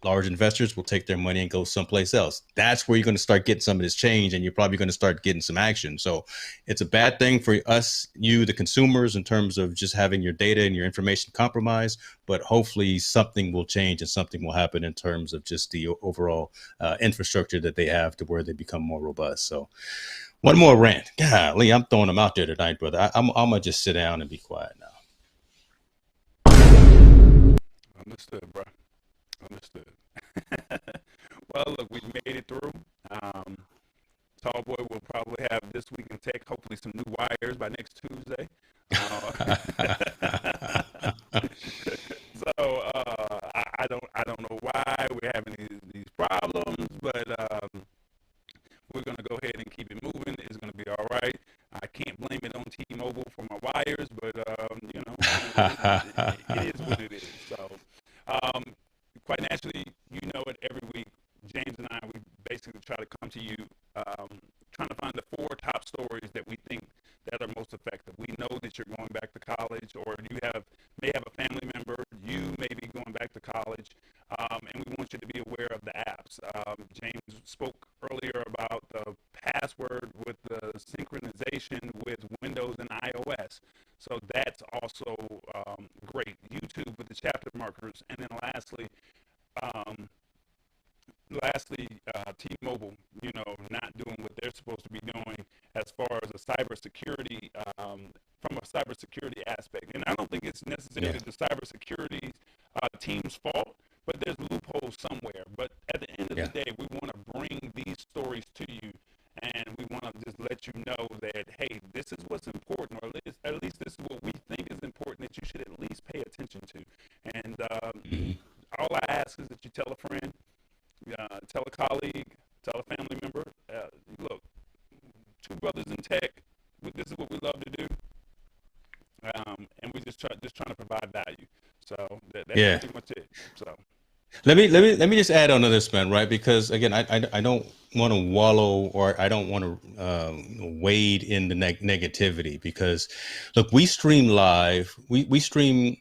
[SPEAKER 2] Large investors will take their money and go someplace else. That's where you're going to start getting some of this change, and you're probably going to start getting some action. So it's a bad thing for us, you, the consumers, in terms of just having your data and your information compromised. But hopefully something will change and something will happen in terms of just the overall infrastructure that they have to where they become more robust. So one more rant. Golly, I'm throwing them out there tonight, brother. I'm going to just sit down and be quiet now.
[SPEAKER 1] Understood, bro. Understood. Well, look, we made it through. Tallboy will probably have This Week in Tech, hopefully some new wires by next Tuesday. So I don't know why we're having these problems, but we're gonna go ahead and keep it moving. It's gonna be all right. I can't blame it on T-Mobile for my wires, but it is what it is. So. Quite naturally, you know it, every week, James and I, we basically try to come to you trying to find the 4 top stories that we think that are most effective. We know that you're going back to college, or you may have a family member, you may be going back to college, and we want you to be aware of the apps. James spoke earlier about the password with the synchronization with Windows and iOS. So that's also great. YouTube with the chapter markers. And then lastly, T-Mobile, not doing what they're supposed to be doing as far as a cybersecurity, from a cybersecurity aspect. And I don't think it's necessarily the cybersecurity team's fault, but there's loopholes somewhere. But at the end of the day, we want to bring these stories to you, and we want to just let you know that, hey, this is what's important, or at least this is what we think is important that you should at least pay attention to. And all I ask is that you tell a friend, tell a colleague, tell a family member, look, two brothers in tech, this is what we love to do. And we just trying to provide value. So that's pretty much it. So
[SPEAKER 2] let me just add on to this, man, right? Because again, I don't want to wallow, or I don't want to wade in the negativity, because look, we stream live. We stream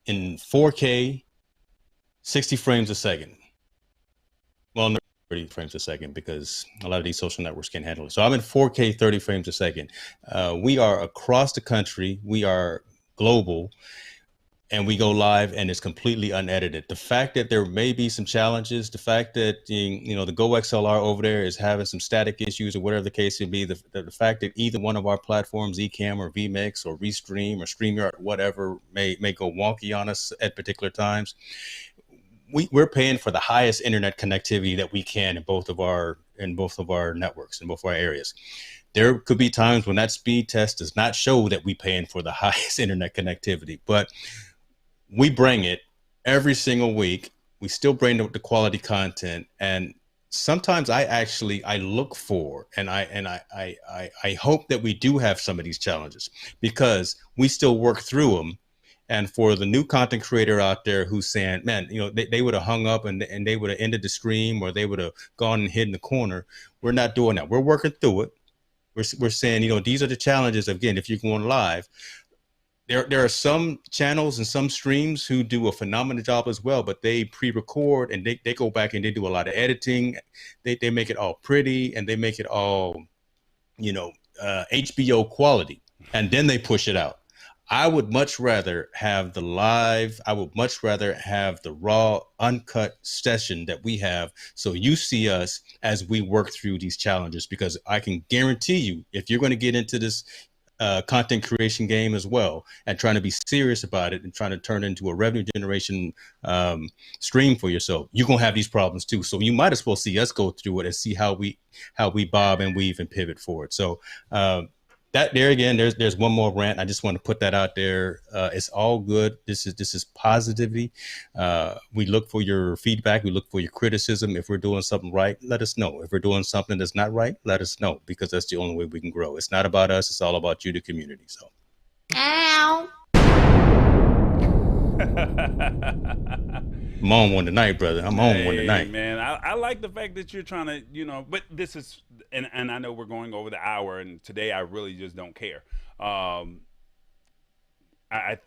[SPEAKER 2] in 4K, 60 frames a second. Well, 30 frames a second, because a lot of these social networks can't handle it. So I'm in 4K, 30 frames a second. We are across the country. We are global, and we go live, and it's completely unedited. The fact that there may be some challenges, the fact that the Go XLR over there is having some static issues, or whatever the case may be, the fact that either one of our platforms, Ecamm or vMix or Restream or StreamYard, whatever, may go wonky on us at particular times. We're paying for the highest internet connectivity that we can in both of our our networks, in both of our areas. There could be times when that speed test does not show that we paying for the highest internet connectivity, but we bring it every single week. We still bring the quality content, and sometimes I look for, and I hope that we do have some of these challenges because we still work through them. And for the new content creator out there who's saying, man, they would have hung up and they would have ended the stream, or they would have gone and hid in the corner. We're not doing that. We're working through it. We're saying, these are the challenges. Again, if you're going live, there are some channels and some streams who do a phenomenal job as well, but they pre-record and they go back and they do a lot of editing. They make it all pretty and they make it all, HBO quality, and then they push it out. I would much rather have the live. I would much rather have the raw, uncut session that we have. So you see us as we work through these challenges, because I can guarantee you, if you're going to get into this content creation game as well and trying to be serious about it and trying to turn it into a revenue generation stream for yourself, you're going to have these problems too. So you might as well see us go through it and see how we bob and weave and pivot forward. So that there again, there's one more rant. I just want to put that out there. It's all good. This is positivity. We look for your feedback. We look for your criticism. If we're doing something right, let us know. If we're doing something that's not right, let us know, because that's the only way we can grow. It's not about us. It's all about you, the community. So. Ow. I'm on one tonight, brother. I'm on one tonight.
[SPEAKER 1] Man, I like the fact that you're trying to, but this is, and I know we're going over the hour, and today I really just don't care. I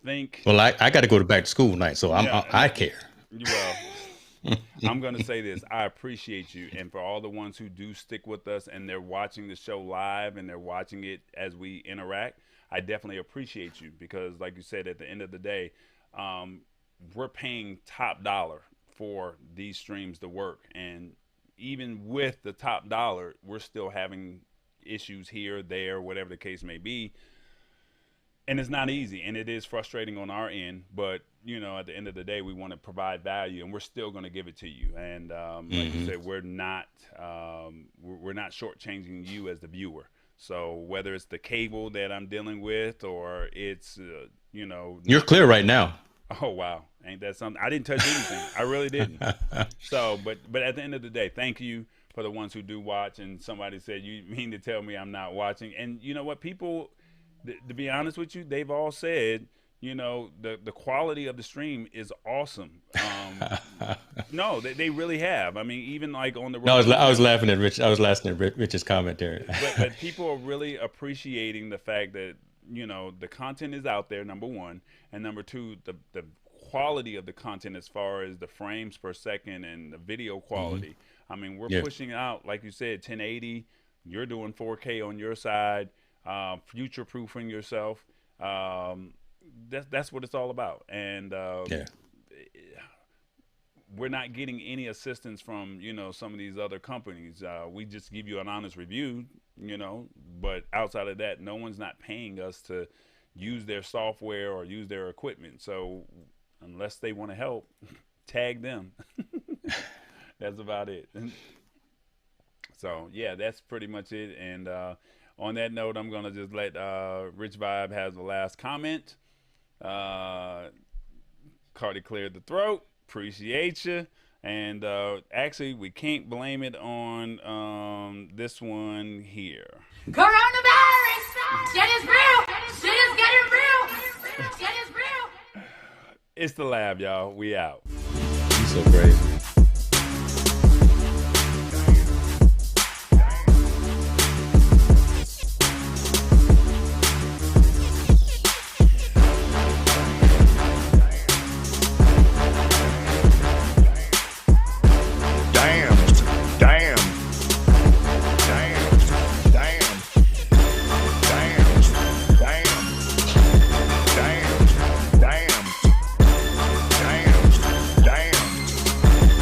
[SPEAKER 1] think.
[SPEAKER 2] Well, I got to go to back to school tonight, so I care.
[SPEAKER 1] Well, I'm going to say this. I appreciate you. And for all the ones who do stick with us and they're watching the show live and they're watching it as we interact, I definitely appreciate you, because like you said, at the end of the day, we're paying top dollar for these streams to work. And even with the top dollar, we're still having issues here, there, whatever the case may be. And it's not easy, and it is frustrating on our end, but at the end of the day, we want to provide value, and we're still going to give it to you. And like you said, we're not shortchanging you as the viewer. So whether it's the cable that I'm dealing with, or it's
[SPEAKER 2] you're clear right now.
[SPEAKER 1] Oh wow, ain't that something? I didn't touch anything. I really didn't. So, but at the end of the day, thank you for the ones who do watch. And somebody said, you mean to tell me I'm not watching? And you know what, people, to be honest with you, they've all said, the quality of the stream is awesome. No, they really have. I mean, even like on the road.
[SPEAKER 2] No, I was laughing at Rich. I was laughing at Rich's comment there.
[SPEAKER 1] but people are really appreciating the fact that the content is out there, number one, and number two, the quality of the content as far as the frames per second and the video quality. I mean, we're pushing out, like you said, 1080. You're doing 4K on your side, future proofing yourself. That's what it's all about. And we're not getting any assistance from some of these other companies. We just give you an honest review, but outside of that, no one's not paying us to use their software or use their equipment. So unless they want to help, tag them. That's about it. So yeah, that's pretty much it. And on that note, I'm gonna just let Rich Vibe has the last comment. Cardi cleared the throat. Appreciate you. And actually, we can't blame it on this one here.
[SPEAKER 3] Coronavirus! Shit is real! Shit is getting real! Shit is real!
[SPEAKER 1] It's the lab, y'all. We out.
[SPEAKER 2] You're so crazy.